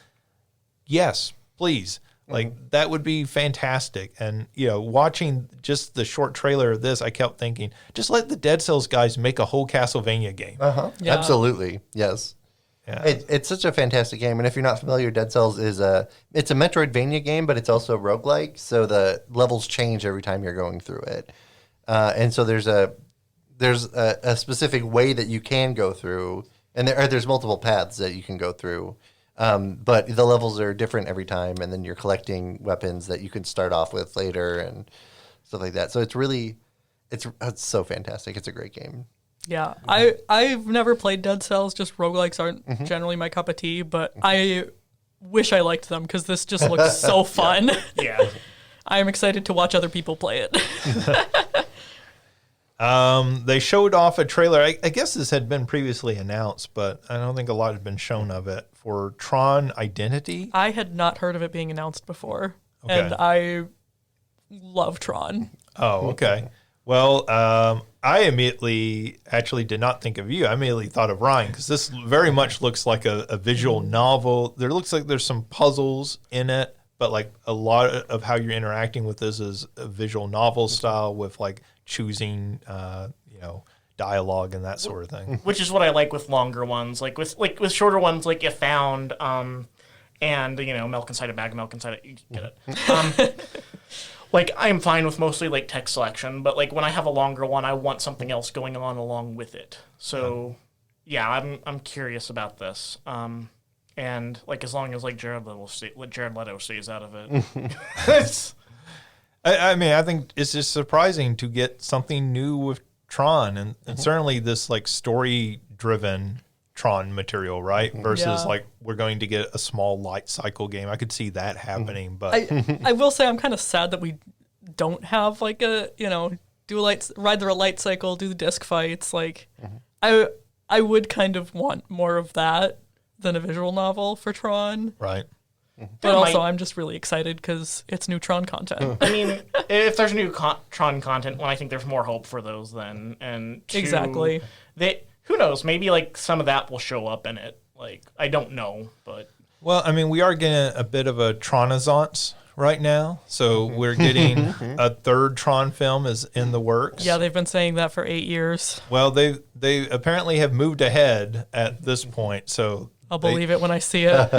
Yes, please. Like that would be fantastic. And watching just the short trailer of this, I kept thinking, just let the Dead Cells guys make a whole Castlevania game. Yeah. Absolutely, yes. Yeah. It's such a fantastic game, and if you're not familiar, Dead Cells is it's a Metroidvania game, but it's also roguelike, so the levels change every time you're going through it. And so there's a specific way that you can go through, and there's multiple paths that you can go through. But the levels are different every time, and then you're collecting weapons that you can start off with later and stuff like that. So it's so fantastic. It's a great game. Yeah, I've never played Dead Cells. Just roguelikes aren't generally my cup of tea, but I wish I liked them because this just looks so fun. Yeah. I'm excited to watch other people play it. They showed off a trailer. I guess this had been previously announced, but I don't think a lot had been shown of it, for Tron Identity. I had not heard of it being announced before, Okay. and I love Tron. Oh, okay. Well, I immediately actually did not think of you. I immediately thought of Ryan, because this very much looks like a visual novel. There looks like there's some puzzles in it, but like a lot of how you're interacting with this is a visual novel style with like choosing, dialogue and that sort of thing. Which is what I like with longer ones. Like with shorter ones, like you found, and milk inside a bag of milk inside it. You get it. Like I'm fine with mostly like text selection, but like when I have a longer one, I want something else going on along with it. So yeah, I'm curious about this. And like as long as like Jared Leto stays out of it. I mean, I think it's just surprising to get something new with Tron, and certainly this like story-driven Tron material, right? Versus like we're going to get a small light cycle game. I could see that happening, but I will say I'm kind of sad that we don't have like a ride the light cycle, do the disc fights. Like I would kind of want more of that than a visual novel for Tron. right. But also, I'm just really excited because it's new Tron content. I mean, if there's new Tron content, well, I think there's more hope for those then. And two, Exactly. Who knows? Maybe like some of that will show up in it. Like I don't know, but Well, I mean, we are getting a bit of a Tronazance right now, so we're getting a third Tron film is in the works. Yeah, they've been saying that for 8 years. Well, they apparently have moved ahead at this point, so I'll believe it when I see it.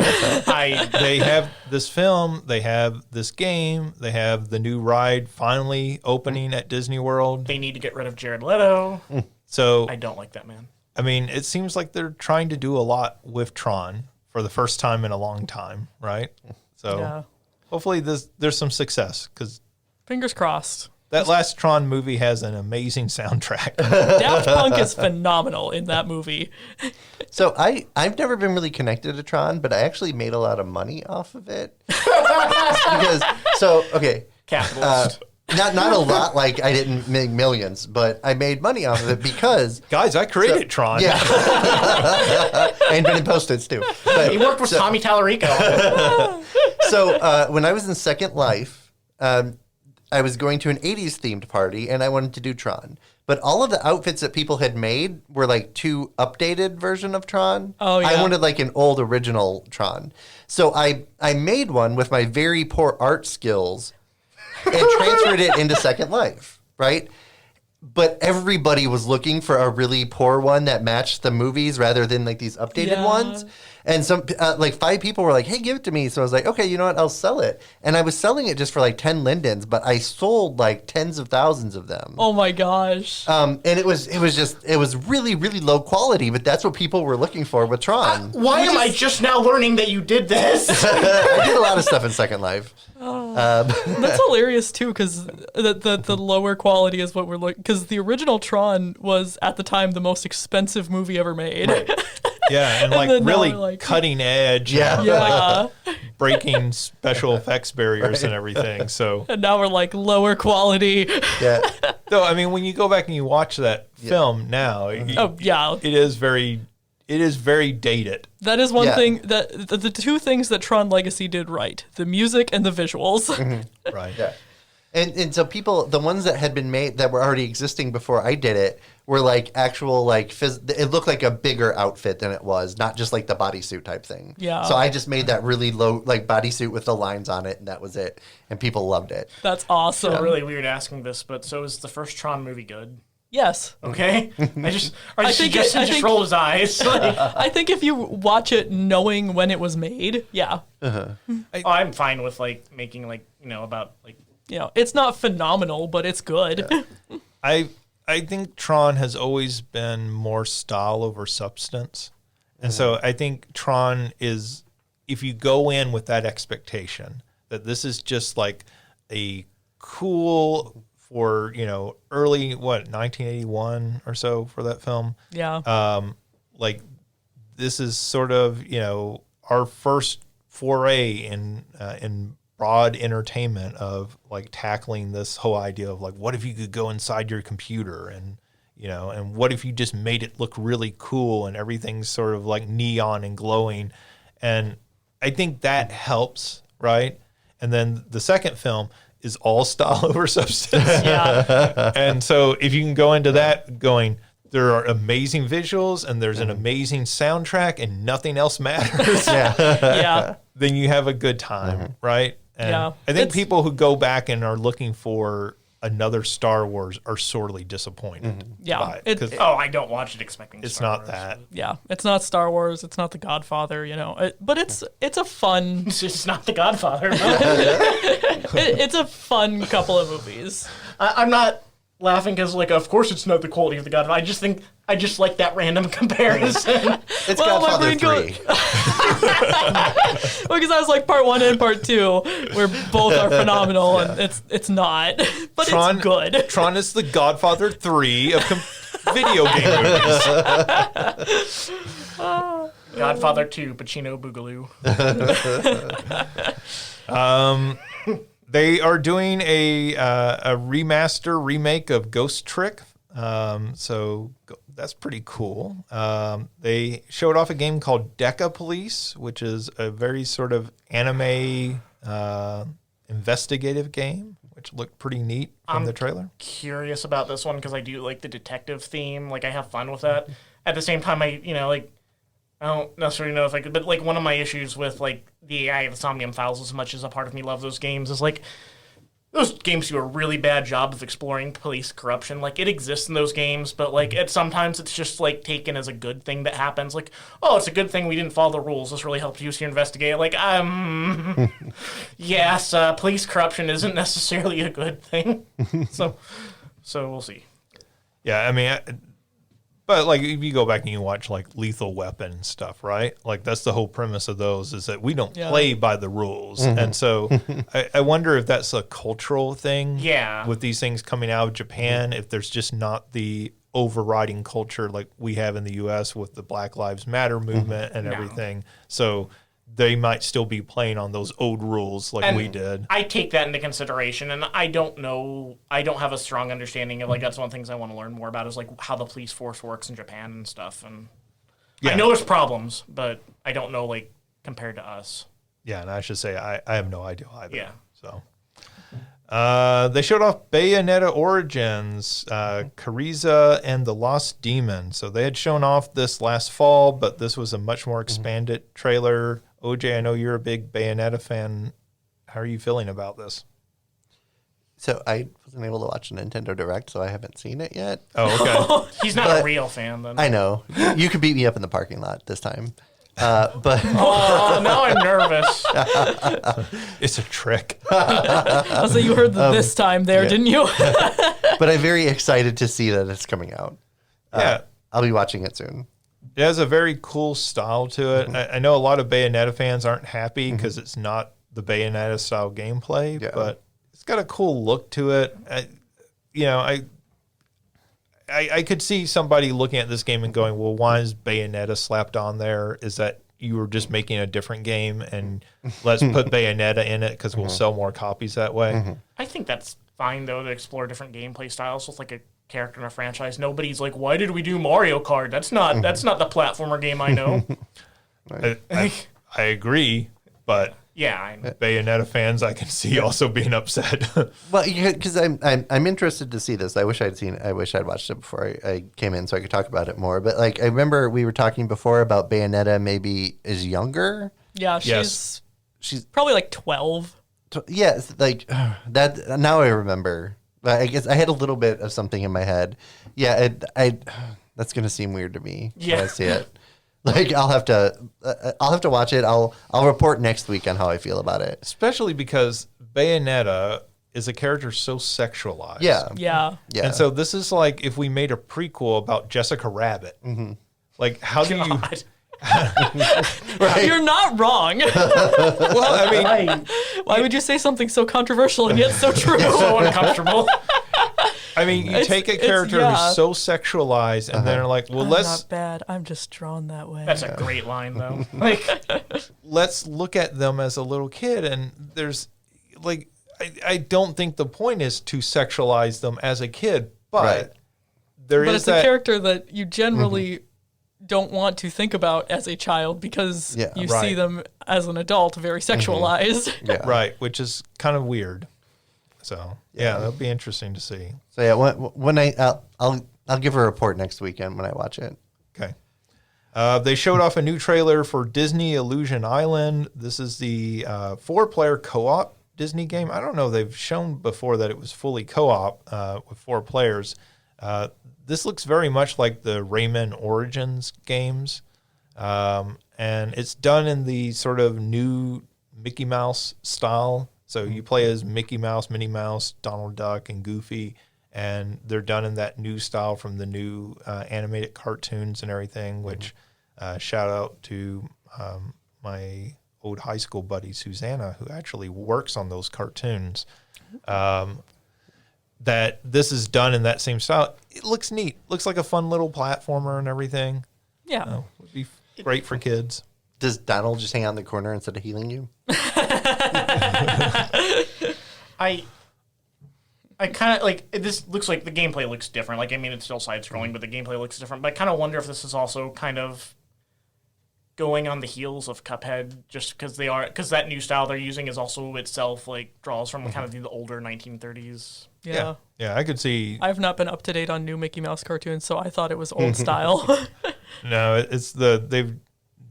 they have this film, they have this game, they have the new ride finally opening at Disney World. they need to get rid of Jared Leto. So, I don't like that man. I mean, it seems like they're trying to do a lot with Tron for the first time in a long time, right? So, Yeah. hopefully there's some success, because Fingers crossed. that last Tron movie has an amazing soundtrack. Daft Punk is phenomenal in that movie. So I've never been really connected to Tron, but I actually made a lot of money off of it. Capitalist. Not a lot, like I didn't make millions, but I made money off of it because Guys, I created Tron. yeah, and been in Post-its too. But, He worked with Tommy Tallarico. so when I was in Second Life, I was going to an 80s themed party and I wanted to do Tron. But all of the outfits that people had made were like too updated version of Tron. Oh, yeah. I wanted like an old original Tron. So I made one with my very poor art skills and transferred it into Second Life, right? But everybody was looking for a really poor one that matched the movies rather than like these updated ones. And some like 5 people were like, "Hey, give it to me." So I was like, "Okay, you know what? I'll sell it." And I was selling it just for like 10 lindens, but I sold like tens of thousands of them. Oh my gosh. And it was really, really low quality, but that's what people were looking for with Tron. Why am I just now learning that you did this? I did a lot of stuff in Second Life. That's hilarious too, because the lower quality is what we're looking. Because the original Tron was at the time the most expensive movie ever made. Right. Yeah, and like then now really they're like- cutting edge. Yeah. And, Yeah. like, breaking special effects barriers and everything. So, And now we're like lower quality. Yeah. though, I mean, when you go back and you watch that film now, Oh yeah, it is very dated. that is one Yeah. thing that the two things that Tron Legacy did right: the music and the visuals. Right. Yeah. And so people, the ones that had been made that were already existing before I did it, were like actual like it looked like a bigger outfit than it was, not just like the bodysuit type thing. Yeah. So I just made that really low like bodysuit with the lines on it, and that was it. And people loved it. That's awesome. So really weird asking this, but so is the first Tron movie good? Yes. Okay. I think just rolled his eyes. I think if you watch it knowing when it was made, yeah. I'm fine with like making like about like It's not phenomenal, but it's good. Yeah. I think Tron has always been more style over substance. And so I think Tron is, if you go in with that expectation, that this is just like a cool for, early, 1981 or so for that film. Yeah. Like this is sort of, our first foray in broad entertainment of like tackling this whole idea of like, what if you could go inside your computer and what if you just made it look really cool and everything's sort of like neon and glowing. And I think that helps, right? And then the second film is all style over substance. Yeah. And so if you can go into that going, there are amazing visuals and there's an amazing soundtrack and nothing else matters. Yeah. Then you have a good time, right? And Yeah. I think people who go back and are looking for another Star Wars are sorely disappointed. Yeah. by it, 'cause I don't watch it expecting it's Star not Wars. that. Yeah. It's not Star Wars. It's not The Godfather, but it's a fun It's just not The Godfather. it's a fun couple of movies. I'm not laughing because, like, of course it's not the quality of The Godfather. I just like that random comparison. It's Well, my Godfather brain 3. Because I was like part 1 and part 2, where both are phenomenal, and it's not, but it's good. Tron is the Godfather 3 of video game movies. Godfather 2, Pacino Boogaloo. They are doing a remake of Ghost Trick. So that's pretty cool. They showed off a game called Deca Police, which is a very sort of anime investigative game, which looked pretty neat from the trailer. Curious about this one because I do like the detective theme. Like, I have fun with that. At the same time, I don't necessarily know if I could, but like one of my issues with like the AI of the Somnium Files, as much as a part of me loves those games, is like those games do a really bad job of exploring police corruption. Like, it exists in those games, but like sometimes it's just like taken as a good thing that happens. Like, oh, it's a good thing we didn't follow the rules. This really helped you to investigate. Like, yes, police corruption isn't necessarily a good thing. So we'll see. Yeah, I mean, but like if you go back and you watch like Lethal Weapon and stuff, right? Like that's the whole premise of those is that we don't play by the rules. And so I wonder if that's a cultural thing with these things coming out of Japan, if there's just not the overriding culture like we have in the US with the Black Lives Matter movement and everything. So they might still be playing on those old rules like we did. I take that into consideration, and I don't know. I don't have a strong understanding of, like, that's one of the things I want to learn more about is, like, how the police force works in Japan and stuff. And I know there's problems, but I don't know, like, compared to us. Yeah, and I should say I have no idea either. Yeah. So they showed off Bayonetta Origins, Kariza and the Lost Demon. So they had shown off this last fall, but this was a much more expanded trailer. OJ, I know you're a big Bayonetta fan. How are you feeling about this? So I wasn't able to watch a Nintendo Direct, so I haven't seen it yet. Oh, okay. He's not a real fan, then. I know. You could beat me up in the parking lot this time. But Oh, now I'm nervous. It's a trick. So you heard the this time there, didn't you? but I'm very excited to see that it's coming out. Yeah. I'll be watching it soon. It has a very cool style to it. I know a lot of Bayonetta fans aren't happy because it's not the Bayonetta style gameplay, but it's got a cool look to it. I could see somebody looking at this game and going, well, why is Bayonetta slapped on there? Is that you were just making a different game and let's put Bayonetta in it because we'll sell more copies that way? I think that's fine, though, to explore different gameplay styles with, like, a character in a franchise. Nobody's like, why did we do Mario Kart? That's not the platformer game I know. I agree, but Yeah, I know. Bayonetta fans I can see also being upset. Well, because I'm interested to see this. I wish I'd watched it before I came in so I could talk about it more. But like I remember we were talking before about Bayonetta maybe is younger. Yeah, Yes. She's probably like 12. yes, like that. Now I remember. I guess I had a little bit of something in my head. Yeah, that's gonna seem weird to me when I see it. Like I'll have to watch it. I'll report next week on how I feel about it. Especially because Bayonetta is a character so sexualized. Yeah. Yeah. Yeah. And so this is like if we made a prequel about Jessica Rabbit. Like, how do you... Right. You're not wrong. Well, I mean... Why would you say something so controversial and yet so true? So uncomfortable. I mean, you take a character who's so sexualized, and then they're like, "Well, I'm let's not bad. I'm just drawn that way." That's a great line, though. Like, let's look at them as a little kid." And there's, like, I don't think the point is to sexualize them as a kid, but there is But it's that a character that you generally don't want to think about as a child because you see them as an adult very sexualized. right, which is kind of weird. So that'll be interesting to see. So yeah, when I'll give a report next weekend when I watch it. Okay. They showed off a new trailer for Disney Illusion Island. This is the 4-player co-op Disney game. I don't know. They've shown before that it was fully co-op with 4 players. This looks very much like the Rayman Origins games. And it's done in the sort of new Mickey Mouse style. So you play as Mickey Mouse, Minnie Mouse, Donald Duck, and Goofy, and they're done in that new style from the new animated cartoons and everything, which shout out to my old high school buddy, Susanna, who actually works on those cartoons, that this is done in that same style. It looks neat. Looks like a fun little platformer and everything. Yeah. Would be great for kids. Does Donald just hang out in the corner instead of healing you? I kind of like this. Looks like the gameplay looks different. Like, I mean, it's still side scrolling, but the gameplay looks different. But I kind of wonder if this is also kind of going on the heels of Cuphead, just because that new style they're using is also itself like draws from kind of the older 1930s. Yeah. Yeah, I could see. I've not been up to date on new Mickey Mouse cartoons, so I thought it was old style. No, it's they've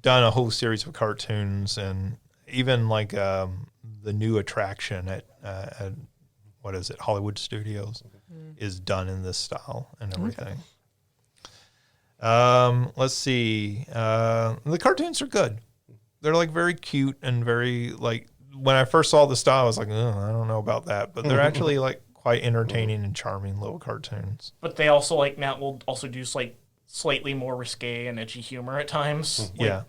done a whole series of cartoons, and even like the new attraction at what is it, Hollywood Studios, is done in this style and everything. Let's see. The cartoons are good. They're like very cute and very like. When I first saw the style, I was like, I don't know about that, but they're actually like quite entertaining and charming little cartoons. But they also like Matt will also do like slightly more risque and edgy humor at times. Yeah.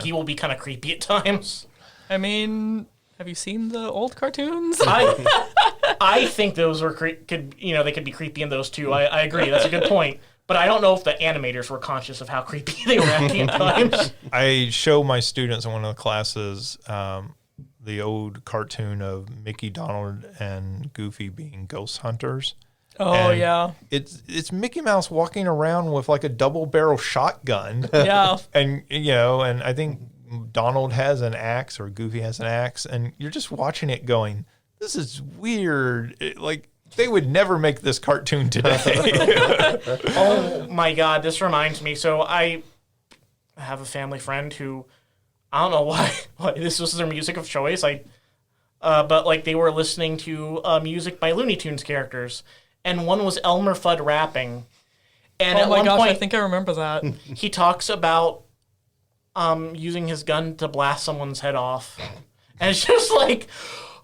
He will be kind of creepy at times. I mean, have you seen the old cartoons? I think those were they could be creepy in those too. I agree. That's a good point. But I don't know if the animators were conscious of how creepy they were acting at times. I show my students in one of the classes the old cartoon of Mickey, Donald, and Goofy being ghost hunters. Oh, and yeah. It's Mickey Mouse walking around with like a double barrel shotgun. Yeah. And and I think Donald has an axe or Goofy has an axe, and you're just watching it going, this is weird. Like, they would never make this cartoon today. Oh my God, this reminds me. So I have a family friend who, I don't know why this was their music of choice. But like they were listening to music by Looney Tunes characters, and one was Elmer Fudd rapping. And at one point, I think I remember that. He talks about using his gun to blast someone's head off, and it's just like,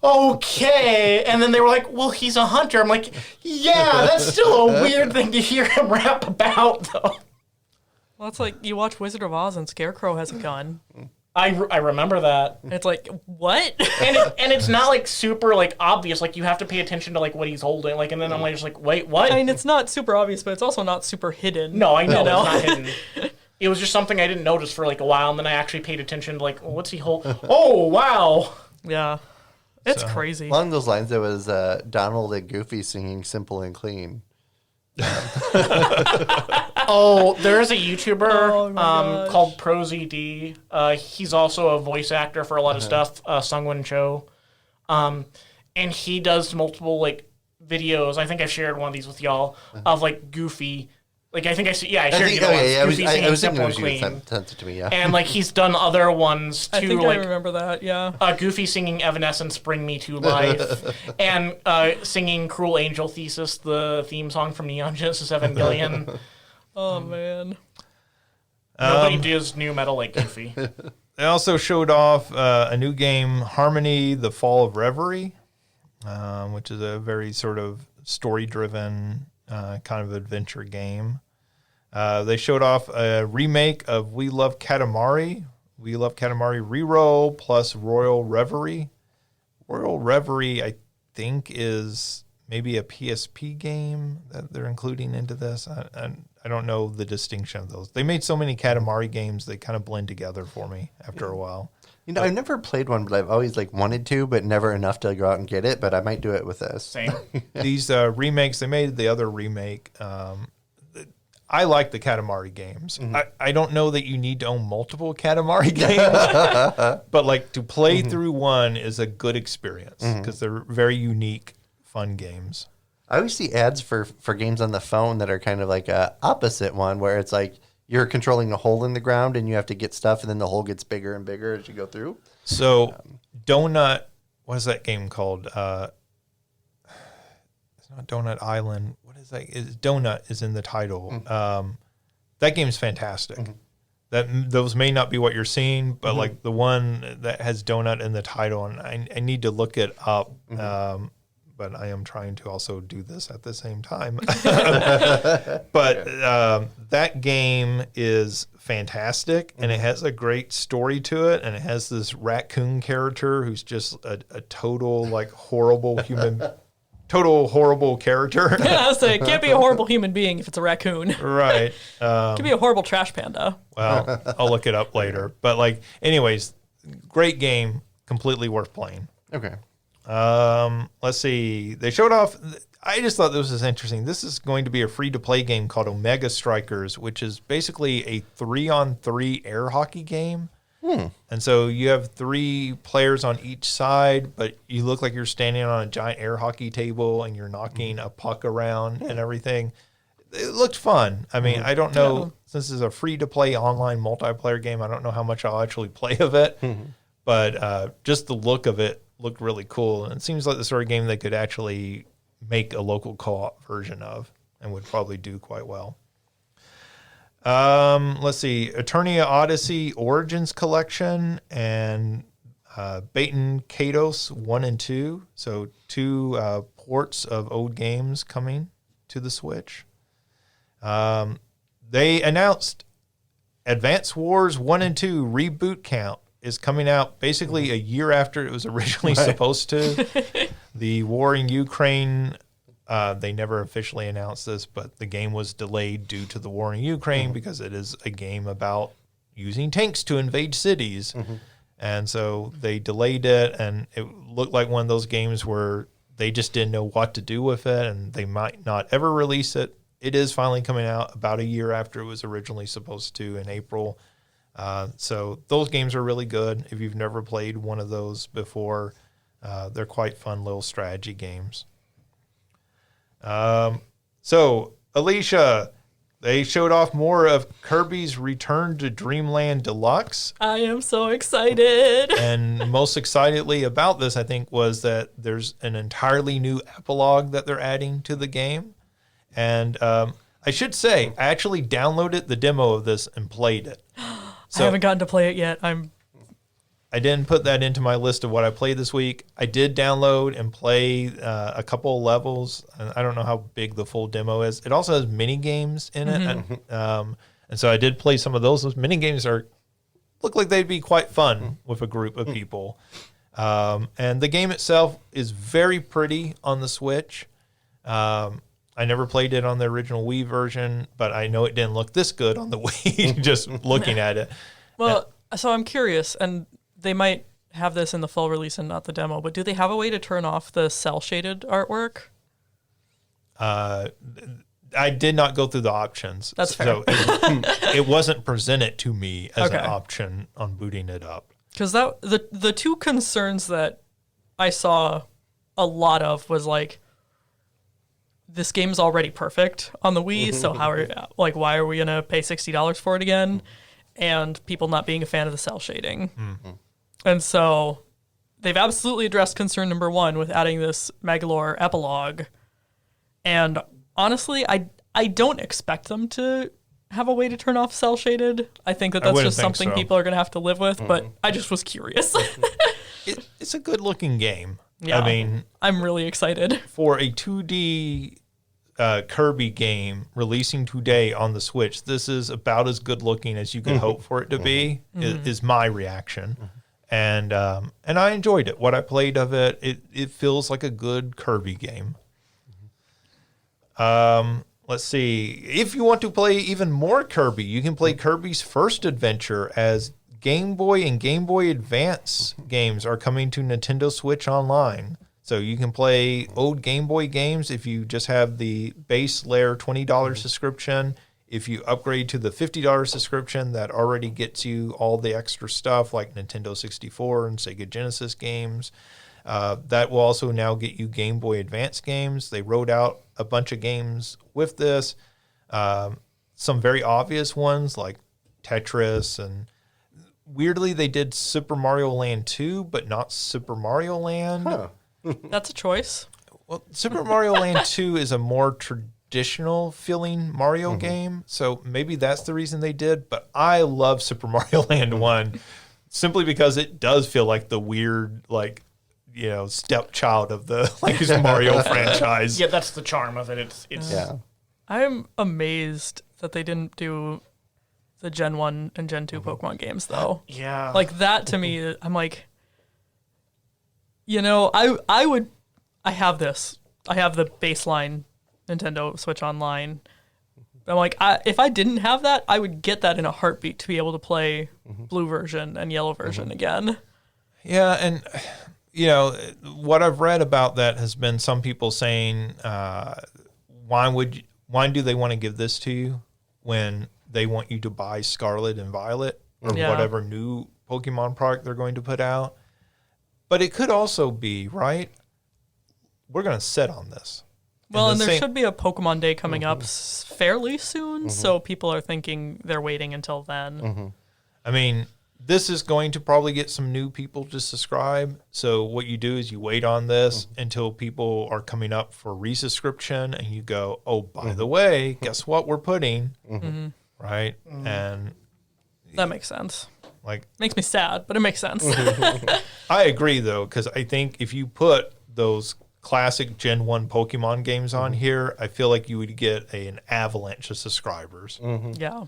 okay. And then they were like, well, he's a hunter. I'm like, yeah, that's still a weird thing to hear him rap about, though. Well, it's like you watch Wizard of Oz and Scarecrow has a gun. I remember that. It's like, what? and it's not like super like obvious. Like you have to pay attention to like what he's holding. Like, and then I'm like, just like, wait, what? I mean, it's not super obvious, but it's also not super hidden. No, I know, it's not hidden. It was just something I didn't notice for like a while, and then I actually paid attention to like, well, what's he hold? Oh, wow. Yeah. It's crazy. Along those lines, there was Donald and Goofy singing "Simple and Clean." Oh, there is a YouTuber Oh my gosh. called ProZD. He's also a voice actor for a lot of stuff, Sungwon Cho. And he does multiple like videos. I think I shared one of these with y'all of like Goofy. Like I think I shared Goofy I was Simple and thinking Clean. sent it to me, yeah. And like he's done other ones too. I think like I remember that. Yeah. Goofy singing Evanescence Bring Me to Life, and singing Cruel Angel Thesis, the theme song from Neon Genesis Evangelion. Oh man. Nobody does new metal like Goofy. They also showed off a new game, Harmony: The Fall of Reverie, which is a very sort of story-driven kind of adventure game. They showed off a remake of We Love Katamari, We Love Katamari Reroll plus Royal Reverie. Royal Reverie, I think, is maybe a PSP game that they're including into this. I don't know the distinction of those. They made so many Katamari games, they kind of blend together for me after a while. You know, I've never played one, but I've always like wanted to, but never enough to go out and get it. But I might do it with this. Same. These remakes, they made the other remake. I like the Katamari games. I don't know that you need to own multiple Katamari games, but like to play through one is a good experience because they're very unique, fun games. I always see ads for games on the phone that are kind of like a opposite one, where it's like you're controlling a hole in the ground and you have to get stuff, and then the hole gets bigger and bigger as you go through. So, Donut, what is that game called? It's not Donut Island. What is that? Donut is in the title. That game's fantastic. Those may not be what you're seeing, but like the one that has Donut in the title, and I need to look it up. But I am trying to also do this at the same time. But that game is fantastic, and it has a great story to it, and it has this raccoon character who's just a total like horrible human, total horrible character. Yeah, I was saying, it can't be a horrible human being if it's a raccoon. Right. It could be a horrible trash panda. Well, I'll look it up later. But like, anyways, great game, completely worth playing. Okay. Let's see. They showed off. I just thought this was interesting. This is going to be a free-to-play game called Omega Strikers, which is basically a 3-on-3 air hockey game. And so you have 3 players on each side, but you look like you're standing on a giant air hockey table and you're knocking a puck around and everything. It looked fun. I mean, I don't know, since this is a free-to-play online multiplayer game, I don't know how much I'll actually play of it, but just the look of it looked really cool. And it seems like the sort of game they could actually make a local co-op version of and would probably do quite well. Let's see. Eternia Odyssey Origins Collection and Baton Kaitos 1 and 2. So 2 ports of old games coming to the Switch. They announced Advance Wars 1 and 2 Reboot Count is coming out basically a year after it was originally supposed to. The war in Ukraine, they never officially announced this, but the game was delayed due to the war in Ukraine because it is a game about using tanks to invade cities. And so they delayed it, and it looked like one of those games where they just didn't know what to do with it, and they might not ever release it. It is finally coming out about a year after it was originally supposed to in April. So those games are really good. If you've never played one of those before, they're quite fun little strategy games. So Alicia, they showed off more of Kirby's Return to Dreamland Deluxe. I am so excited. And most excitedly about this, I think, was that there's an entirely new epilogue that they're adding to the game. And I should say, I actually downloaded the demo of this and played it. So I haven't gotten to play it yet. I didn't put that into my list of what I played this week. I did download and play a couple of levels. I don't know how big the full demo is. It also has mini games in it, and so I did play some of those. Those mini games look like they'd be quite fun with a group of people. And the game itself is very pretty on the Switch. I never played it on the original Wii version, but I know it didn't look this good on the Wii, just looking at it. Well, so I'm curious, and they might have this in the full release and not the demo, but do they have a way to turn off the cel-shaded artwork? I did not go through the options. That's fair. So it wasn't presented to me as an option on booting it up. Because the two concerns that I saw a lot of was like, this game's already perfect on the Wii, so why are we gonna pay $60 for it again? And people not being a fan of the cell shading. And so they've absolutely addressed concern number one with adding this Magolor epilogue. And honestly, I don't expect them to have a way to turn off cell shaded. I think that's just something people are gonna have to live with, but I just was curious. It's a good looking game. Yeah, I mean, I'm really excited. For a 2D Kirby game releasing today on the Switch, this is about as good looking as you could hope for it to be, is my reaction. And I enjoyed it. What I played of it, it feels like a good Kirby game. Let's see. If you want to play even more Kirby, you can play Kirby's First Adventure, as Game Boy and Game Boy Advance games are coming to Nintendo Switch Online. So you can play old Game Boy games if you just have the base layer $20 subscription. If you upgrade to the $50 subscription, that already gets you all the extra stuff like Nintendo 64 and Sega Genesis games. That will also now get you Game Boy Advance games. They wrote out a bunch of games with this. Some very obvious ones like Tetris, and weirdly they did Super Mario Land 2, but not Super Mario Land. Huh. That's a choice. Well, Super Mario Land 2 is a more traditional feeling Mario game, so maybe that's the reason they did. But I love Super Mario Land 1 simply because it does feel like the weird, like, stepchild of the Mario franchise. Yeah, that's the charm of it. It's Yeah. I'm amazed that they didn't do the Gen 1 and Gen 2 Pokemon games, though. Yeah. Like, that to me, I'm like, I have this. I have the baseline Nintendo Switch Online. I'm like, if I didn't have that, I would get that in a heartbeat to be able to play blue version and yellow version again. Yeah, and what I've read about that has been some people saying, why do they want to give this to you when they want you to buy Scarlet and Violet or whatever new Pokemon product they're going to put out? But it could also be, right, we're going to sit on this. Well, and there should be a Pokemon Day coming up fairly soon, so people are thinking they're waiting until then. I mean, this is going to probably get some new people to subscribe. So what you do is you wait on this until people are coming up for resubscription, and you go, oh, by the way, guess what we're putting, right? And that makes sense. Like, makes me sad, but it makes sense. I agree, though, because I think if you put those classic Gen 1 Pokemon games on here, I feel like you would get an avalanche of subscribers. Yeah.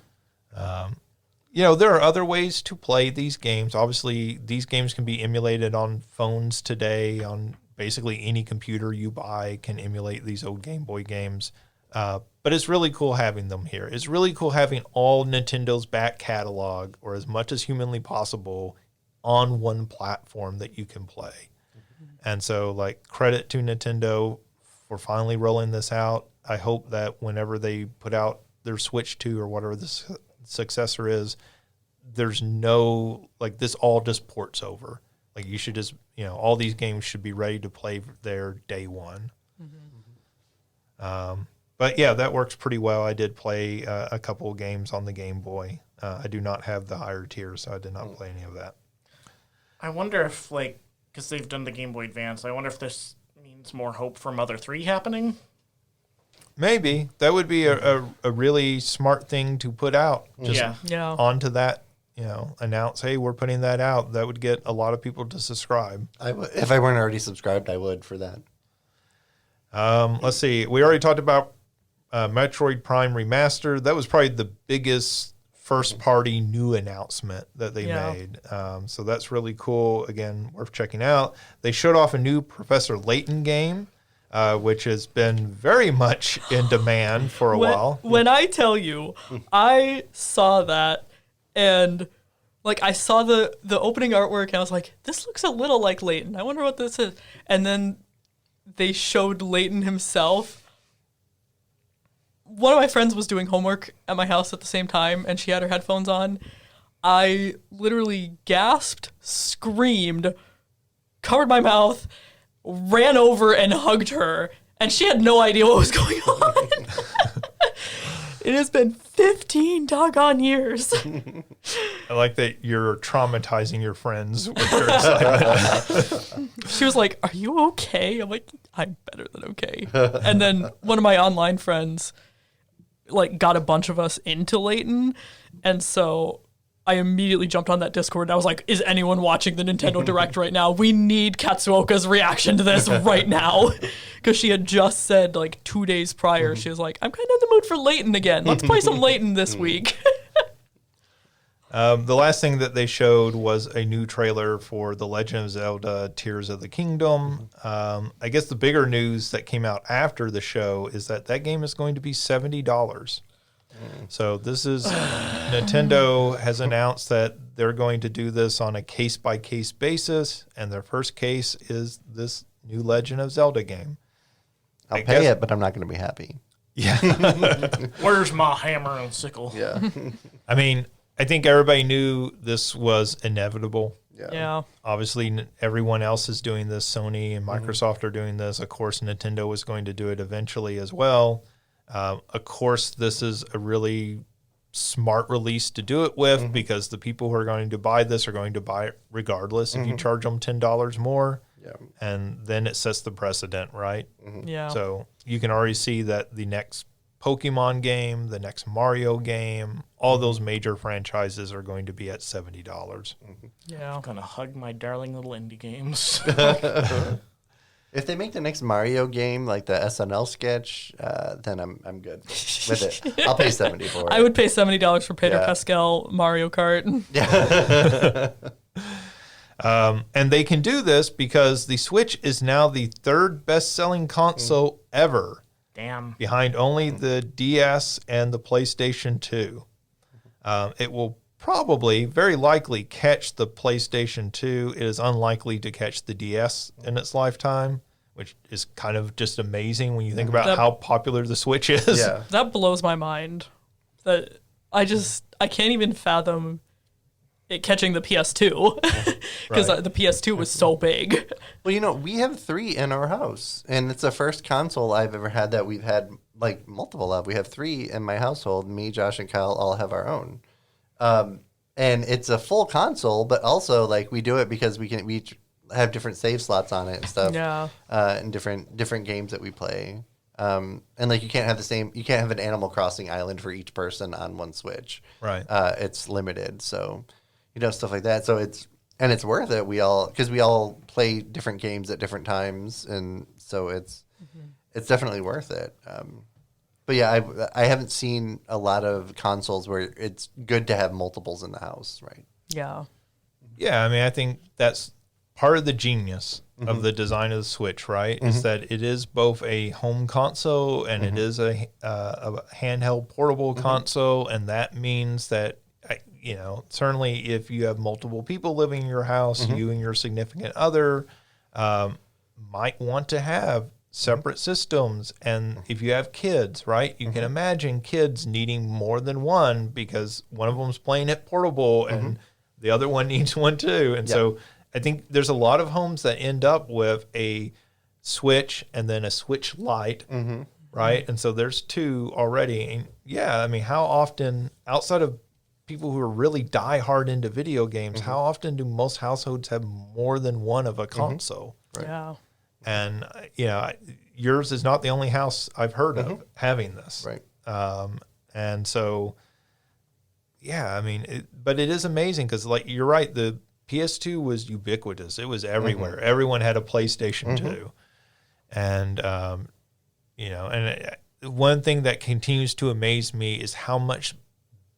There are other ways to play these games. Obviously, these games can be emulated on phones today. On basically any computer you buy can emulate these old Game Boy games. But it's really cool having them here. It's really cool having all Nintendo's back catalog, or as much as humanly possible, on one platform that you can play. And so, credit to Nintendo for finally rolling this out. I hope that whenever they put out their Switch 2 or whatever the successor is, there's no, this all just ports over. You should just, all these games should be ready to play there day one. But yeah, that works pretty well. I did play a couple of games on the Game Boy. I do not have the higher tier, so I did not play any of that. I wonder if, because they've done the Game Boy Advance, I wonder if this means more hope for Mother 3 happening? Maybe. That would be a really smart thing to put out. Just onto that, announce, hey, we're putting that out. That would get a lot of people to subscribe. If I weren't already subscribed, I would for that. Let's see. We already talked about Metroid Prime Remastered. That was probably the biggest first-party new announcement that they made. So that's really cool. Again, worth checking out. They showed off a new Professor Layton game, which has been very much in demand for a while. When I tell you, I saw that, and I saw the opening artwork, and I was like, this looks a little like Layton. I wonder what this is. And then they showed Layton himself. one of my friends was doing homework at my house at the same time, and she had her headphones on. I literally gasped, screamed, covered my mouth, ran over and hugged her, and she had no idea what was going on. It has been 15 doggone years. I like that you're traumatizing your friends with your excitement. She was like, "Are you okay?" I'm like, "I'm better than okay." And then one of my online friends like got a bunch of us into Layton, and so I immediately jumped on that Discord and I was like, is anyone watching the Nintendo Direct right now? We need Katsuoka's reaction to this right now. Because she had just said like 2 days prior, she was like, I'm kind of in the mood for Layton again. Let's play some Layton this week. The last thing that they showed was a new trailer for The Legend of Zelda Tears of the Kingdom. I guess the bigger news that came out after the show is that that game is going to be $70. So this is Nintendo has announced that they're going to do this on a case-by-case basis, and their first case is this new Legend of Zelda game. I'll pay it, but I'm not going to be happy. Yeah. Where's my hammer and sickle? Yeah. I mean, I think everybody knew this was inevitable. Yeah. Obviously, everyone else is doing this. Sony and Microsoft are doing this. Of course, Nintendo was going to do it eventually as well. Of course, this is a really smart release to do it with because the people who are going to buy this are going to buy it regardless if you charge them $10 more. Yeah. And then it sets the precedent, right? Yeah. So you can already see that the next Pokemon game, the next Mario game, all those major franchises are going to be at $70. Yeah. I'm gonna hug my darling little indie games. If they make the next Mario game like the SNL sketch, then I'm good with it. I'll pay $70 for it. I would pay $70 for Pedro Yeah. Pascal Mario Kart. And they can do this because the Switch is now the third best-selling console ever, Damn. behind only the DS and the PlayStation 2. It will probably, very likely, catch the PlayStation 2. It is unlikely to catch the DS in its lifetime, which is kind of just amazing when you think about how popular the Switch is. Yeah. That blows my mind. That I can't even fathom it catching the PS2 because Right. the PS2 was so big. Well, we have 3 in our house, and it's the first console I've ever had that we've had like multiple of. We have 3 in my household. Me, Josh, and Kyle all have our own. And it's a full console, but also like we do it because we each have different save slots on it and stuff. Yeah. And different games that we play. And like you can't have an Animal Crossing island for each person on one Switch. Right. It's limited, so stuff like that. So it's worth it. Because we all play different games at different times, and so it's definitely worth it. But yeah, I haven't seen a lot of consoles where it's good to have multiples in the house, right? Yeah. Yeah, I mean, I think that's part of the genius of the design of the Switch, right? Is that it is both a home console and it is a handheld portable console, and that means that certainly if you have multiple people living in your house, you and your significant other might want to have separate systems. And if you have kids, right, you can imagine kids needing more than one because one of them's playing it portable and the other one needs one too. And so I think there's a lot of homes that end up with a Switch and then a Switch Lite, right? And so there's 2 already. And yeah, I mean, how often, outside of people who are really die-hard into video games, how often do most households have more than one of a console? Right. Yeah. And, yours is not the only house I've heard of having this. Right. And so, yeah, I mean, but it is amazing because, like, you're right, the PS2 was ubiquitous. It was everywhere. Everyone had a PlayStation 2. And, one thing that continues to amaze me is how much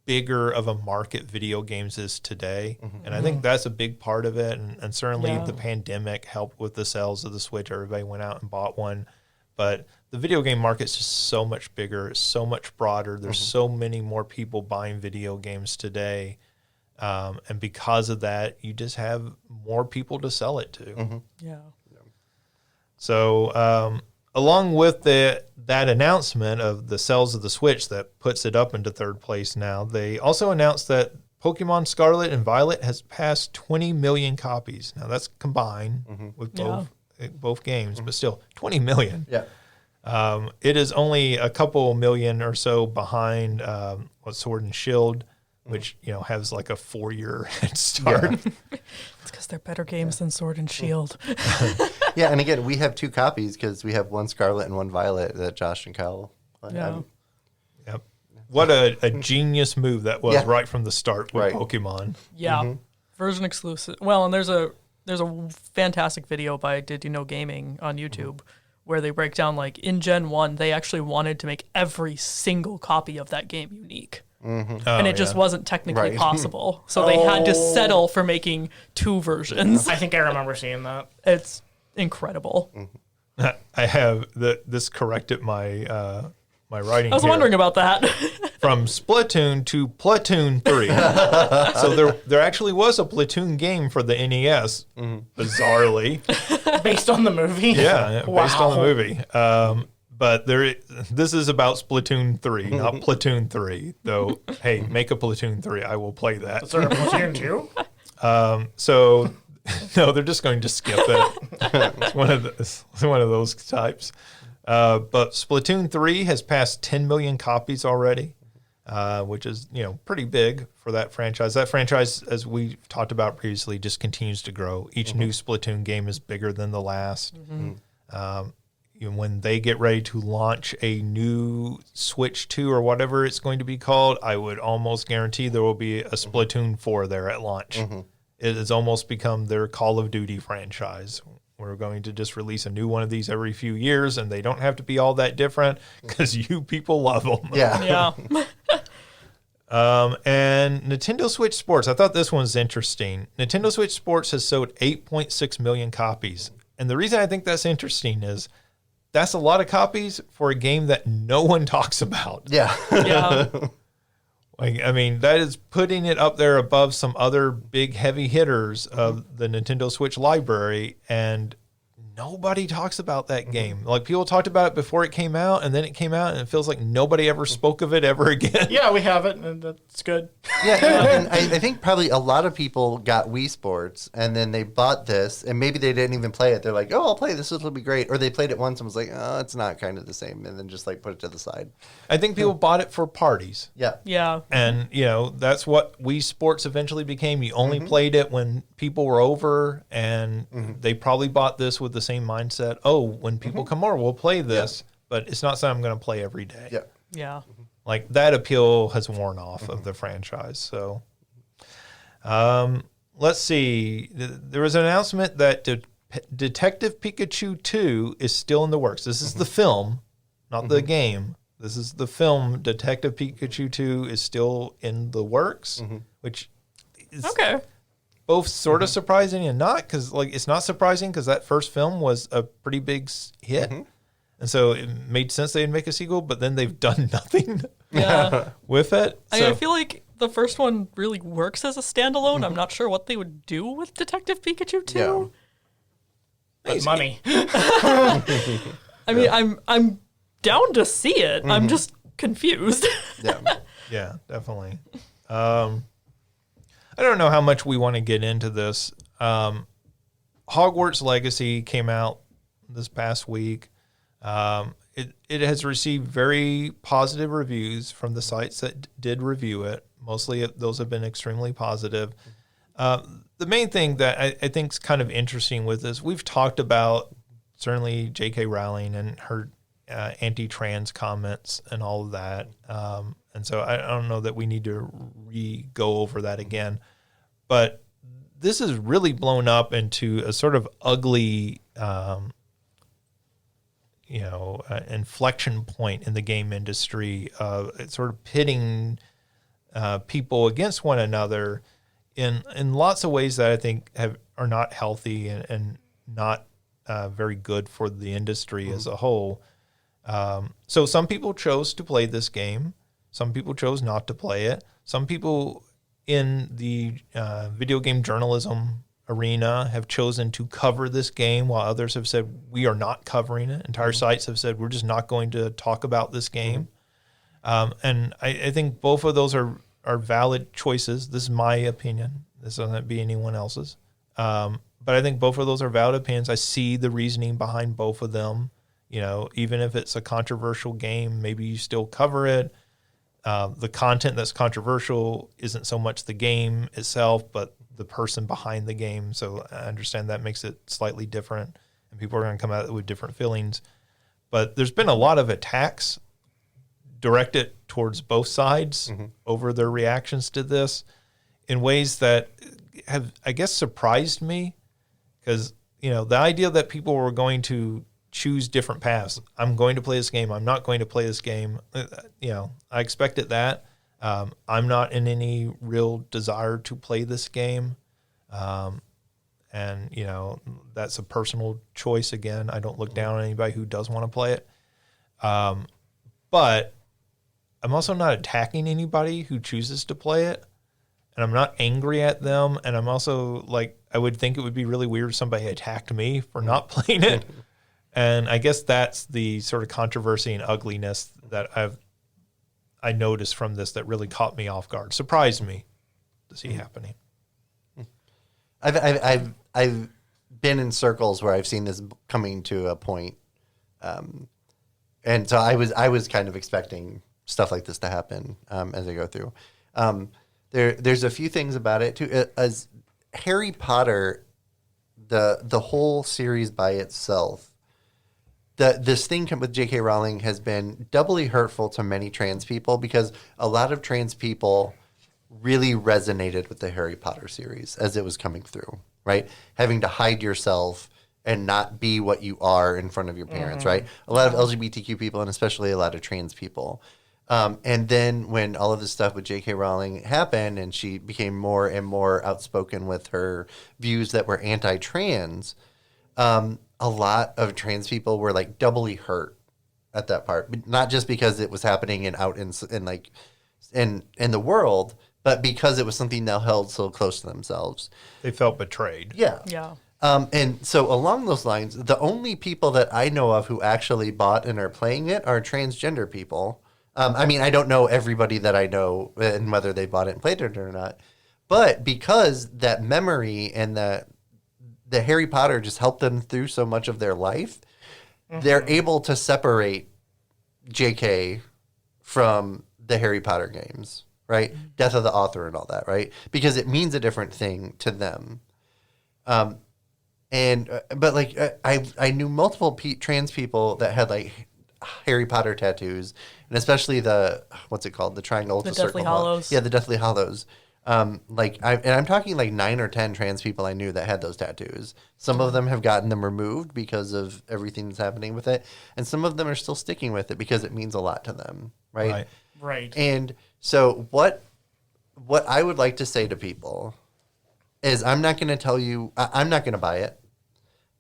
bigger of a market video games is today. And I think that's a big part of it. And certainly the pandemic helped with the sales of the Switch. Everybody went out and bought one. But the video game market's just so much bigger, it's so much broader. There's so many more people buying video games today. And because of that, you just have more people to sell it to. Yeah. So along with that announcement of the sales of the Switch that puts it up into third place now, they also announced that Pokemon Scarlet and Violet has passed 20 million copies. Now that's combined with both games, but still 20 million. Yeah. It is only a couple million or so behind Sword and Shield, which has like a 4-year head start. Yeah. It's because they're better games than Sword and Shield. Yeah, and again, we have 2 copies because we have one Scarlet and one Violet that Josh and Kyle Yeah. Yep. What a genius move that was right from the start with Pokemon. Yeah. Version exclusive. Well, and there's a fantastic video by Did You Know Gaming on YouTube where they break down, like, in Gen 1, they actually wanted to make every single copy of that game unique. And it just wasn't technically possible. So they had to settle for making 2 versions. I think I remember seeing that. It's incredible. I have this corrected my my writing. I was wondering about that. From Splatoon to Platoon 3. So there actually was a Platoon game for the NES, bizarrely. Based on the movie? Yeah, Wow. based on the movie. But this is about Splatoon 3, not Platoon 3. Though, hey, make a Platoon 3. I will play that. Is there a Platoon 2? So, no, they're just going to skip it. It's one of those types. But Splatoon 3 has passed 10 million copies already, which is, pretty big for that franchise. That franchise, as we talked about previously, just continues to grow. Each new Splatoon game is bigger than the last. When they get ready to launch a new Switch 2 or whatever it's going to be called, I would almost guarantee there will be a Splatoon 4 there at launch. It has almost become their Call of Duty franchise. We're going to just release a new one of these every few years, and they don't have to be all that different because you people love them. Yeah. And Nintendo Switch Sports, I thought this one was interesting. Nintendo Switch Sports has sold 8.6 million copies. And the reason I think that's interesting is that's a lot of copies for a game that no one talks about. Yeah. Yeah. That is putting it up there above some other big heavy hitters of the Nintendo Switch library, and nobody talks about that game. Like, people talked about it before it came out, and then it came out, and it feels like nobody ever spoke of it ever again. Yeah, we have it, and that's good. Yeah, and I think probably a lot of people got Wii Sports, and then they bought this, and maybe they didn't even play it. They're like, "Oh, I'll play this. This will be great." Or they played it once and was like, "Oh, it's not kind of the same," and then just like put it to the side. I think people bought it for parties. Yeah. Yeah. And, that's what Wii Sports eventually became. You only played it when people were over, and they probably bought this with the same mindset. Oh, when people come over, we'll play this, but it's not something I'm going to play every day. Yeah. Yeah. Like, that appeal has worn off of the franchise. So, let's see. There was an announcement that Detective Pikachu 2 is still in the works. This is the film, not the game. This is the film. Detective Pikachu 2 is still in the works, which is both sort of surprising and not, because it's not surprising because that first film was a pretty big hit. And so it made sense they'd make a sequel, but then they've done nothing with it. I feel like the first one really works as a standalone. I'm not sure what they would do with Detective Pikachu 2. But money. I'm down to see it. I'm just confused. Yeah, definitely. I don't know how much we want to get into this. Hogwarts Legacy came out this past week. It has received very positive reviews from the sites that did review it. Mostly those have been extremely positive. The main thing that I think is kind of interesting with this, we've talked about certainly J.K. Rowling and her anti-trans comments and all of that. And so I don't know that we need to go over that again. But this has really blown up into a sort of ugly inflection point in the game industry. It's sort of pitting people against one another in lots of ways that I think are not healthy and not very good for the industry as a whole. So some people chose to play this game. Some people chose not to play it. Some people in the video game journalism arena have chosen to cover this game, while others have said we are not covering it. Entire sites have said we're just not going to talk about this game. And I think both of those are valid choices. This is my opinion. This doesn't be anyone else's. But I think both of those are valid opinions. I see the reasoning behind both of them. You know, even if it's a controversial game, maybe you still cover it. The content that's controversial isn't so much the game itself, but the person behind the game. So I understand that makes it slightly different, and people are going to come at it with different feelings. But there's been a lot of attacks directed towards both sides over their reactions to this in ways that have, I guess, surprised me, because, you know, the idea that people were going to choose different paths. I'm going to play this game. I'm not going to play this game. You know, I expected that. I'm not in any real desire to play this game. And, you know, that's a personal choice. Again, I don't look down on anybody who does want to play it. But I'm also not attacking anybody who chooses to play it. And I'm not angry at them. And I'm also like, I would think it would be really weird if somebody attacked me for not playing it. And I guess that's the sort of controversy and ugliness that I noticed from this that really caught me off guard, surprised me to see happening. I've been in circles where I've seen this coming to a point, and so I was kind of expecting stuff like this to happen as I go through. There's a few things about it too. As Harry Potter, the whole series by itself, this thing with J.K. Rowling has been doubly hurtful to many trans people, because a lot of trans people really resonated with the Harry Potter series as it was coming through, right? Having to hide yourself and not be what you are in front of your parents, right? A lot of LGBTQ people, and especially a lot of trans people. And then when all of this stuff with J.K. Rowling happened and she became more and more outspoken with her views that were anti-trans, a lot of trans people were like doubly hurt at that part, but not just because it was happening and out in the world, but because it was something that held so close to themselves. They felt betrayed. Yeah. And so along those lines, the only people that I know of who actually bought and are playing it are transgender people. I mean, I don't know everybody that I know and whether they bought it and played it or not, but because that memory and the Harry Potter just helped them through so much of their life, they're able to separate JK from the Harry Potter games, right? Death of the author and all that, right? Because it means a different thing to them. But like I knew multiple trans people that had like Harry Potter tattoos, and especially the, what's it called? The triangle, the Deathly Hallows. Yeah, the Deathly Hallows. I'm talking like 9 or 10 trans people I knew that had those tattoos. Some of them have gotten them removed because of everything that's happening with it, and some of them are still sticking with it because it means a lot to them, right? Right. And so what I would like to say to people is, I'm not going to tell you, I'm not going to buy it.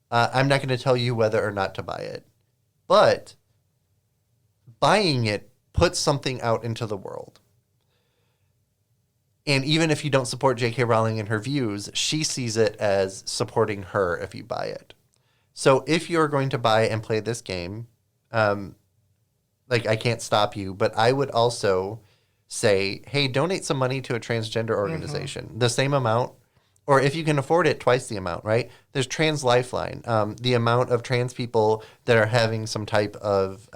I'm not going to tell you whether or not to buy it, but buying it puts something out into the world. And even if you don't support J.K. Rowling and her views, she sees it as supporting her if you buy it. So if you're going to buy and play this game, like, I can't stop you, but I would also say, hey, donate some money to a transgender organization. The same amount, or if you can afford it, twice the amount, right? There's Trans Lifeline. The amount of trans people that are having some type of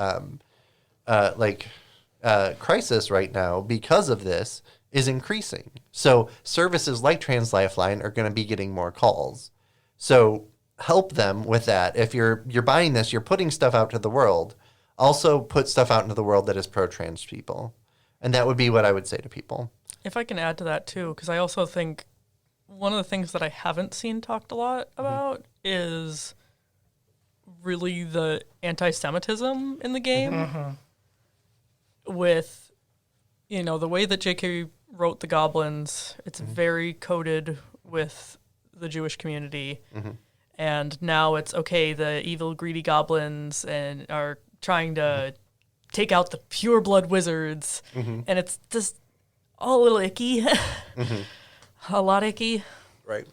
crisis right now because of this is increasing. So services like Trans Lifeline are going to be getting more calls. So help them with that. If you're buying this, you're putting stuff out to the world. Also put stuff out into the world that is pro-trans people. And that would be what I would say to people. If I can add to that too, because I also think one of the things that I haven't seen talked a lot about is really the anti-Semitism in the game. With, you know, the way that J.K. wrote the goblins, it's very coded with the Jewish community. And now it's, okay, the evil, greedy goblins and are trying to take out the pure blood wizards. And it's just all a little icky. A lot icky. Right.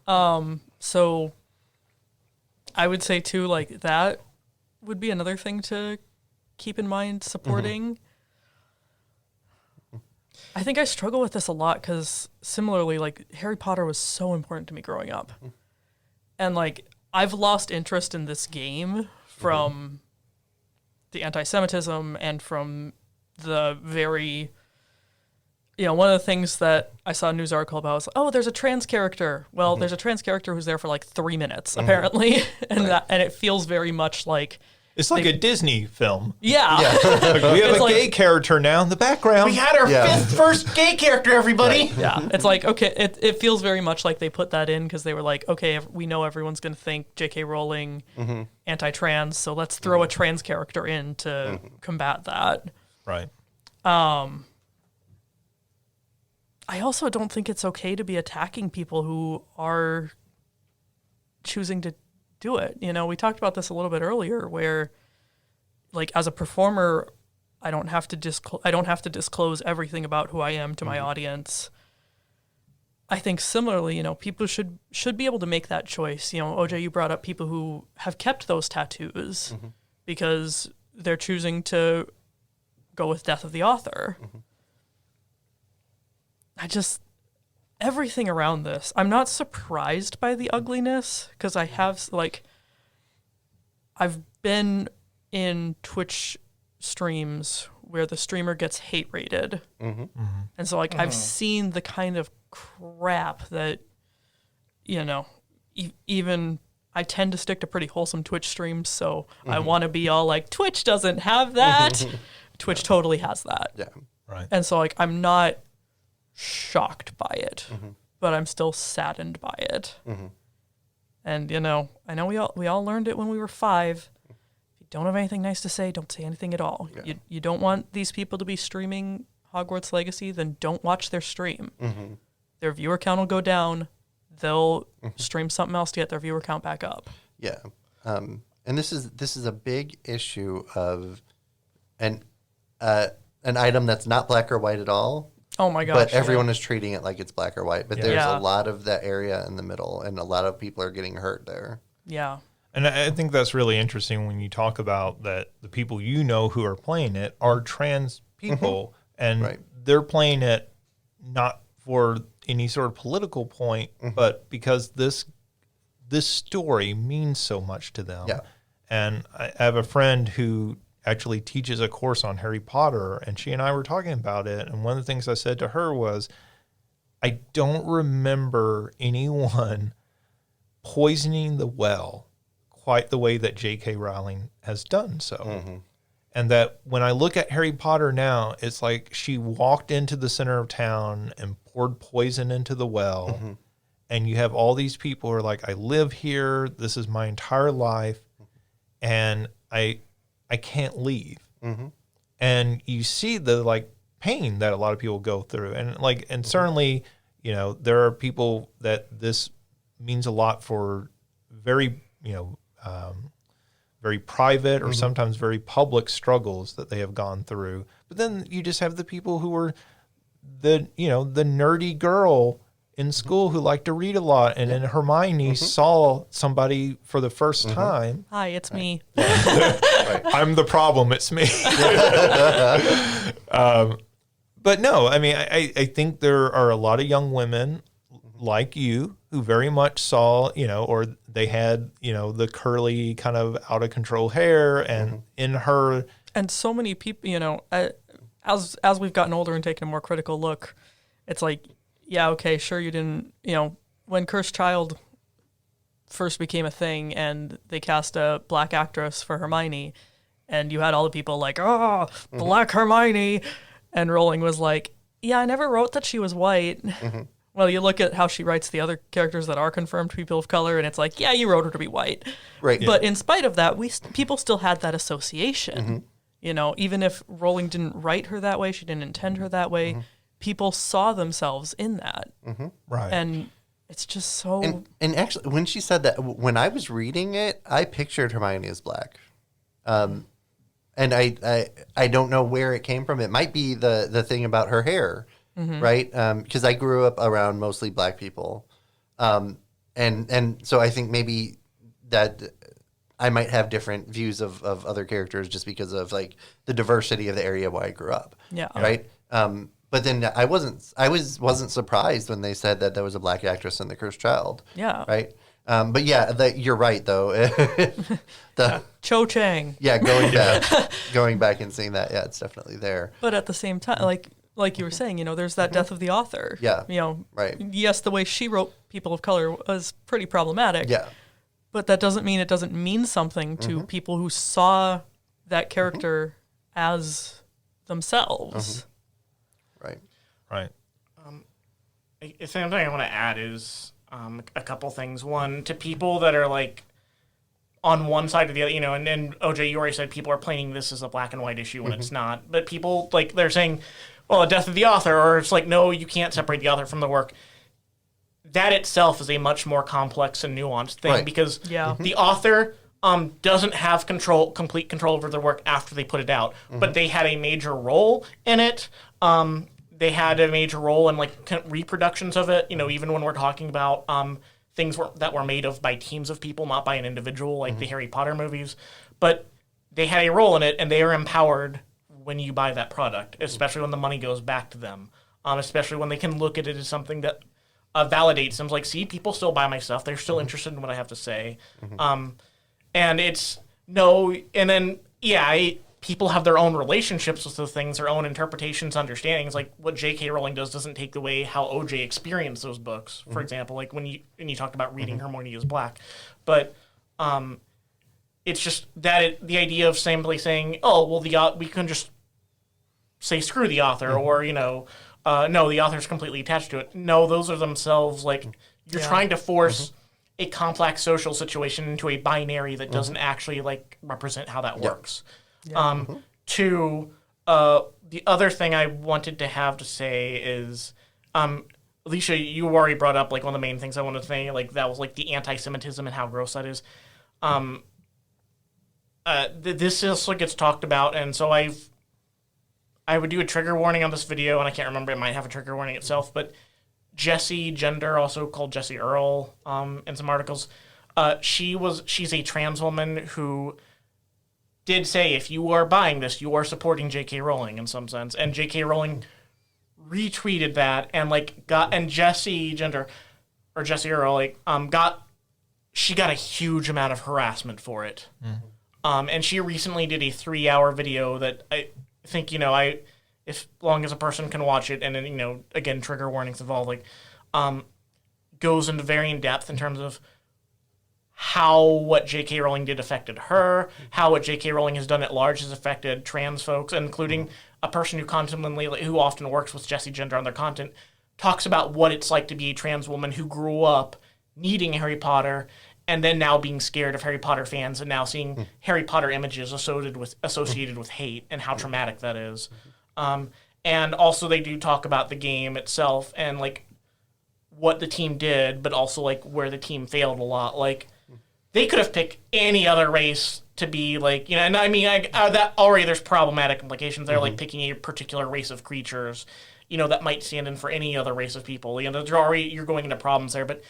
So I would say too, like that would be another thing to keep in mind supporting. I think I struggle with this a lot because similarly, like Harry Potter was so important to me growing up. And like I've lost interest in this game from the anti-Semitism and from the very, one of the things that I saw a news article about was, oh, there's a trans character. Well, there's a trans character who's there for like 3 minutes, apparently. And and it feels very much like... It's like a Disney film. Yeah. Like, we have a gay character now in the background. We had our first gay character, everybody. Yeah. It's like, okay, it feels very much like they put that in because they were like, okay, we know everyone's going to think J.K. Rowling anti-trans, so let's throw a trans character in to combat that. Right. I also don't think it's okay to be attacking people who are choosing to do it. We talked about this a little bit earlier where like as a performer, I don't have to disclose everything about who I am to my audience. I think similarly, people should be able to make that choice. OJ, you brought up people who have kept those tattoos because they're choosing to go with death of the author. Everything around this, I'm not surprised by the ugliness because I've been in Twitch streams where the streamer gets hate rated. And so I've seen the kind of crap that, even I tend to stick to pretty wholesome Twitch streams. So I want to be all like, Twitch doesn't have that. Twitch totally has that. Yeah. Right. And so I'm not shocked by it, but I'm still saddened by it. And I know we all learned it when we were 5. If you don't have anything nice to say, don't say anything at all. Yeah. You don't want these people to be streaming Hogwarts Legacy, then don't watch their stream. Their viewer count will go down. They'll stream something else to get their viewer count back up. Yeah. And this is a big issue of an item that's not black or white at all. Oh my gosh. But everyone is treating it like it's black or white. But there's a lot of that area in the middle, and a lot of people are getting hurt there. Yeah. And I think that's really interesting when you talk about that the people who are playing it are trans people, and they're playing it not for any sort of political point, but because this story means so much to them. Yeah. And I have a friend who actually teaches a course on Harry Potter, and she and I were talking about it, and one of the things I said to her was, I don't remember anyone poisoning the well quite the way that J.K. Rowling has done so. And that when I look at Harry Potter now, it's like she walked into the center of town and poured poison into the well, and you have all these people who are like, I live here, this is my entire life, and I can't leave. And you see the pain that a lot of people go through. And certainly, there are people that this means a lot for very, very private or sometimes very public struggles that they have gone through. But then you just have the people who are the nerdy girl in school who liked to read a lot, and then Hermione saw somebody for the first time. Hi, it's me. I'm the problem. It's me. But no, I mean, I think there are a lot of young women like you who very much saw, or they had, the curly kind of out of control hair, and in her. And so many people, as we've gotten older and taken a more critical look, it's like, yeah, okay, sure, you didn't, when Cursed Child first became a thing and they cast a black actress for Hermione, and you had all the people like, oh, black Hermione, and Rowling was like, yeah, I never wrote that she was white. Well, you look at how she writes the other characters that are confirmed people of color, and it's like, yeah, you wrote her to be white. Right. But in spite of that, people still had that association. Even if Rowling didn't write her that way, she didn't intend her that way, people saw themselves in that. Right. And it's just so... And actually, when she said that, when I was reading it, I pictured Hermione as black. And I don't know where it came from. It might be the thing about her hair, right? Because I grew up around mostly black people. and so I think maybe that I might have different views of other characters just because of like the diversity of the area where I grew up. Yeah. Right. But then I wasn't surprised when they said that there was a black actress in The Cursed Child. Yeah. Right. But yeah, you're right though. Cho Chang. Yeah, going back and seeing that, yeah, it's definitely there. But at the same time, like you were saying, there's that death of the author. Yeah. Right. Yes, the way she wrote people of color was pretty problematic. Yeah. But that doesn't mean it doesn't mean something to people who saw that character as themselves. Right. Right. Something I want to add is a couple things. One, to people that are like on one side or the other, and OJ, you already said people are painting this as a black and white issue when it's not. But people, like, they're saying, well, the death of the author, or it's like, no, you can't separate the author from the work. That itself is a much more complex and nuanced thing because the author doesn't have complete control over their work after they put it out, but they had a major role in it. They had a major role in like reproductions of it. Even when we're talking about things that were made by teams of people, not by an individual, like the Harry Potter movies. But they had a role in it, and they are empowered when you buy that product, especially when the money goes back to them. Especially when they can look at it as something that validates them. Like, see, people still buy my stuff. They're still interested in what I have to say. And it's and then people have their own relationships with the things, their own interpretations, understandings. Like what J.K. Rowling does doesn't take away how O.J. experienced those books. For example, like when you talked about reading Hermione as black, but it's just that the idea of simply saying, oh well, we can just say screw the author, or no, the author's completely attached to it. No, those are themselves like you're trying to force a complex social situation into a binary that doesn't actually like represent how that works. Yeah. The other thing I wanted to have to say is, Alicia, you already brought up like one of the main things I wanted to say, like that was like the anti-Semitism and how gross that is. This also gets talked about, and so I would do a trigger warning on this video, and I can't remember, it might have a trigger warning itself, but Jessie Gender, also called Jessie Earl, in some articles, she's a trans woman who did say, if you are buying this, you are supporting J.K. Rowling in some sense. And J.K. Rowling retweeted that and Jessie Gender, or Jessie Earl, she got a huge amount of harassment for it. And she recently did a 3-hour video that I think, if long as a person can watch it, and then, again, trigger warnings involved, goes into very in depth in terms of how what J.K. Rowling did affected her, how what J.K. Rowling has done at large has affected trans folks, including a person who often works with Jessie Gender on their content, talks about what it's like to be a trans woman who grew up needing Harry Potter and then now being scared of Harry Potter fans and now seeing Harry Potter images associated with hate and how traumatic that is. And also they do talk about the game itself and what the team did, but also where the team failed a lot. They could have picked any other race to be and I mean, that already there's problematic implications there, picking a particular race of creatures, that might stand in for any other race of people. You're going into problems there, but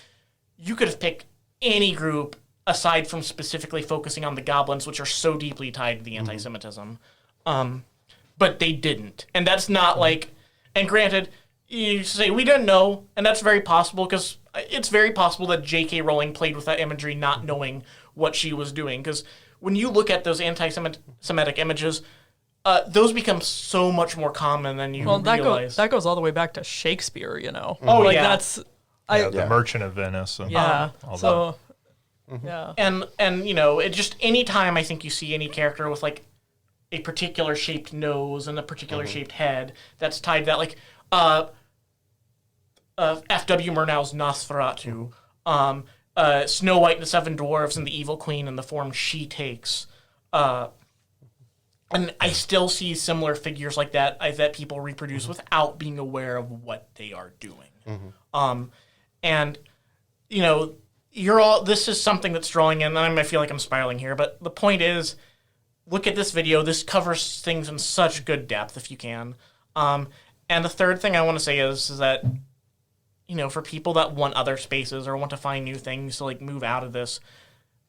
you could have picked any group aside from specifically focusing on the goblins, which are so deeply tied to the anti-Semitism. But they didn't. And that's not and granted, you say we didn't know, and that's very possible because it's very possible that J.K. Rowling played with that imagery not knowing what she was doing. Because when you look at those anti-Semitic images, those become so much more common than you realize. That goes all the way back to Shakespeare, Oh, yeah. That's... the Merchant of Venice. And all that. Yeah. And it just any time I think you see any character with a particular shaped nose and a particular shaped head that's tied to that, F.W. Murnau's Nosferatu, Snow White and the Seven Dwarfs and the Evil Queen and the form she takes. And I still see similar figures like that that people reproduce without being aware of what they are doing. And, this is something that's drawing in, and I feel like I'm spiraling here, but the point is, look at this video. This covers things in such good depth, if you can. And the third thing I want to say is that for people that want other spaces or want to find new things to like move out of this,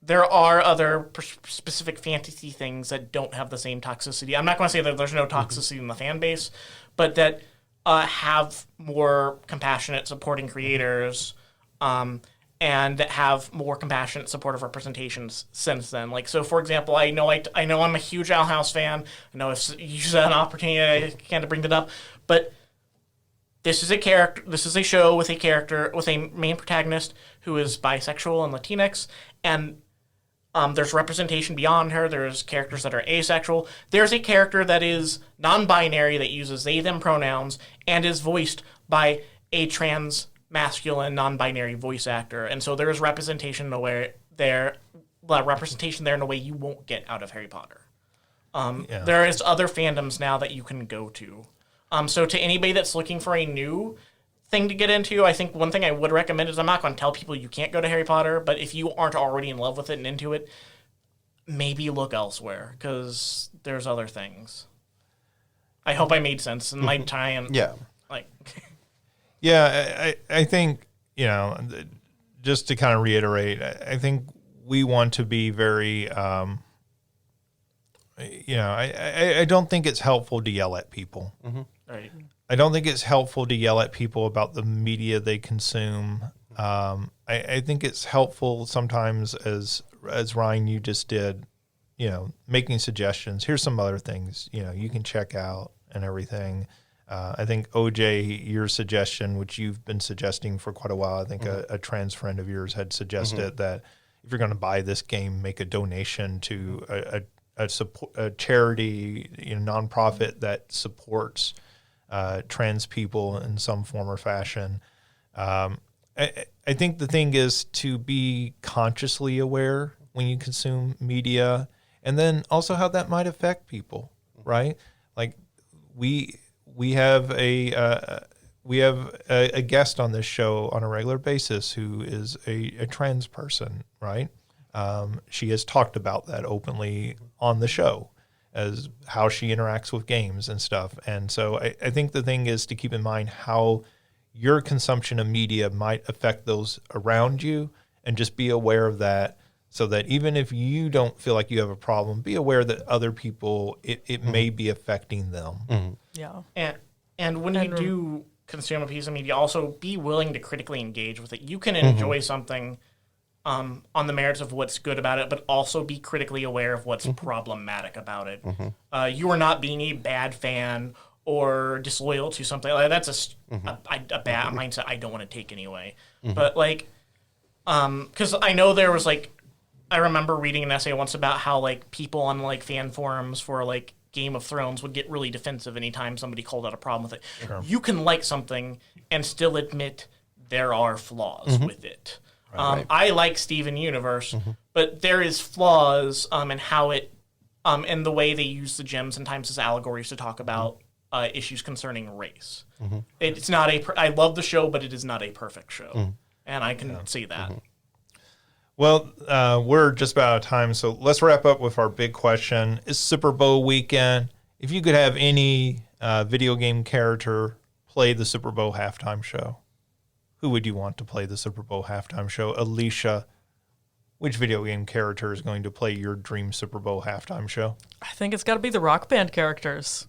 there are other specific fantasy things that don't have the same toxicity. I'm not going to say that there's no toxicity in the fan base, but that have more compassionate, supporting creators, and that have more compassionate, supportive representations since then. Like, so for example, I know I'm a huge Owl House fan. I know if you use an opportunity, I can't bring it up, but this is a show with a main protagonist who is bisexual and Latinx, and there's representation beyond her. There's characters that are asexual. There's a character that is non-binary that uses they, them pronouns and is voiced by a trans masculine non-binary voice actor. And so there's representation there in a way you won't get out of Harry Potter. There is other fandoms now that you can go to. So to anybody that's looking for a new thing to get into, I think one thing I would recommend is, I'm not going to tell people you can't go to Harry Potter, but if you aren't already in love with it and into it, maybe look elsewhere, because there's other things. I hope I made sense in my time. Yeah. Yeah, I think, just to kind of reiterate, I think we want to be very, I don't think it's helpful to yell at people. Mm-hmm. Right. I don't think it's helpful to yell at people about the media they consume. I think it's helpful sometimes, as Ryan, you just did, making suggestions. Here's some other things, you can check out and everything. I think, OJ, your suggestion, which you've been suggesting for quite a while, I think a trans friend of yours had suggested that if you're going to buy this game, make a donation to a charity, nonprofit that supports trans people in some form or fashion. I think the thing is to be consciously aware when you consume media, and then also how that might affect people, right? Like we have a guest on this show on a regular basis who is a trans person, right? She has talked about that openly on the show as how she interacts with games and stuff. And so I think the thing is to keep in mind how your consumption of media might affect those around you, and just be aware of that, so that even if you don't feel like you have a problem, be aware that other people, it may be affecting them. Mm-hmm. Yeah. And when you do consume a piece of media, also be willing to critically engage with it. You can enjoy something on the merits of what's good about it, but also be critically aware of what's problematic about it. You are not being a bad fan or disloyal to something. Like, that's a bad mindset I don't want to take anyway. But because I know there was I remember reading an essay once about how people on fan forums for Game of Thrones would get really defensive anytime somebody called out a problem with it. Sure. You can like something and still admit there are flaws with it. Right. I like Steven Universe, but there is flaws in how it, in the way they use the gems sometimes as allegories to talk about issues concerning race. It's not I love the show, but it is not a perfect show, and I can see that. Well, we're just about out of time, so let's wrap up with our big question. It's Super Bowl weekend. If you could have any video game character play the Super Bowl halftime show, who would you want to play the Super Bowl halftime show? Alicia, which video game character is going to play your dream Super Bowl halftime show? I think it's got to be the Rock Band characters.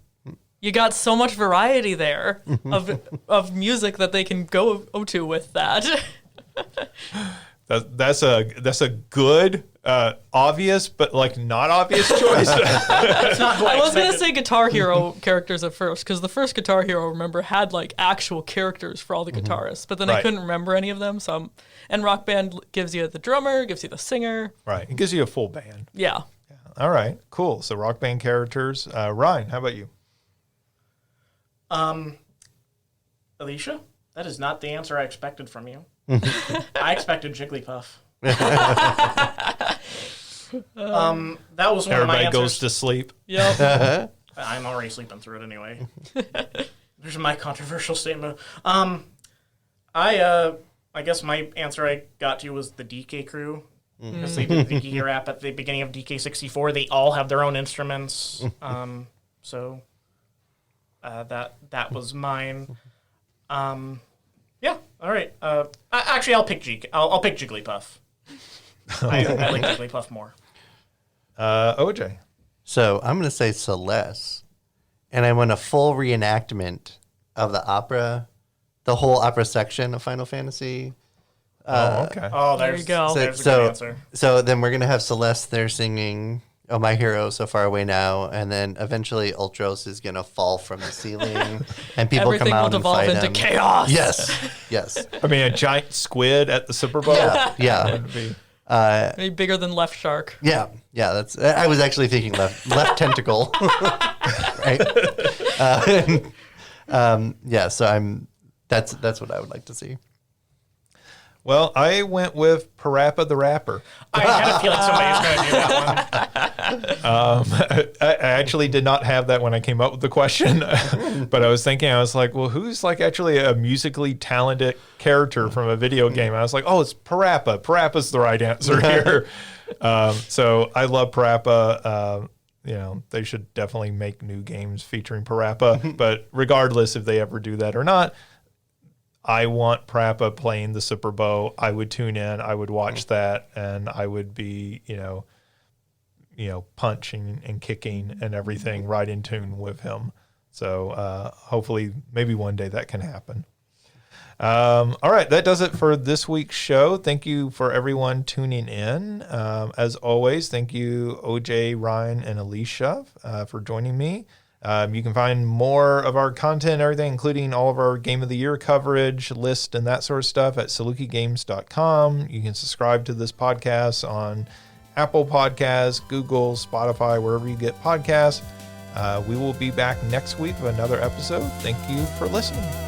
You got so much variety there of music that they can go to with that. That's a good, obvious, but not obvious choice. I was going to say Guitar Hero characters at first, because the first Guitar Hero, remember, had actual characters for all the guitarists, but then I couldn't remember any of them. And Rock Band gives you the drummer, gives you the singer. Right. It gives you a full band. Yeah. All right. Cool. So Rock Band characters. Ryan, how about you? Alicia, that is not the answer I expected from you. I expected Jigglypuff. That was one of my answers. Everybody goes to sleep. Yep. I'm already sleeping through it anyway. There's my controversial statement. I guess my answer I got to was the DK crew. Because they did the gear app at the beginning of DK64. They all have their own instruments. So that was mine. Yeah. All right. Actually, I'll pick I'll pick Jigglypuff. I like Jigglypuff more. OJ. So I'm going to say Celeste, and I want a full reenactment of the opera, the whole opera section of Final Fantasy. Okay. Oh, There you go. There's a good answer. So then we're going to have Celeste there singing "Oh My Hero, So Far Away Now," and then eventually Ultros is going to fall from the ceiling, and people Everything come out will and devolve fight into him. chaos. Yes. I mean, a giant squid at the Super Bowl. Yeah. Would be. Maybe bigger than Left Shark. Yeah. That's. I was actually thinking left tentacle. Right. Yeah. So that's what I would like to see. Well, I went with Parappa the Rapper. I had a feeling somebody was going to do that one. I actually did not have that when I came up with the question, but I was thinking, I was like, well, who's like actually a musically talented character from a video game? I was like, oh, it's Parappa. Parappa's the right answer here. So I love Parappa. They should definitely make new games featuring Parappa, but regardless if they ever do that or not, I want Parappa playing the Super Bowl. I would tune in, I would watch that, and I would be, punching and kicking and everything right in tune with him. So hopefully, maybe one day that can happen. All right, that does it for this week's show. Thank you for everyone tuning in. As always, thank you, OJ, Ryan, and Alicia for joining me. You can find more of our content and everything, including all of our Game of the Year coverage, list, and that sort of stuff at salukigames.com. You can subscribe to this podcast on Apple Podcasts, Google, Spotify, wherever you get podcasts. We will be back next week with another episode. Thank you for listening.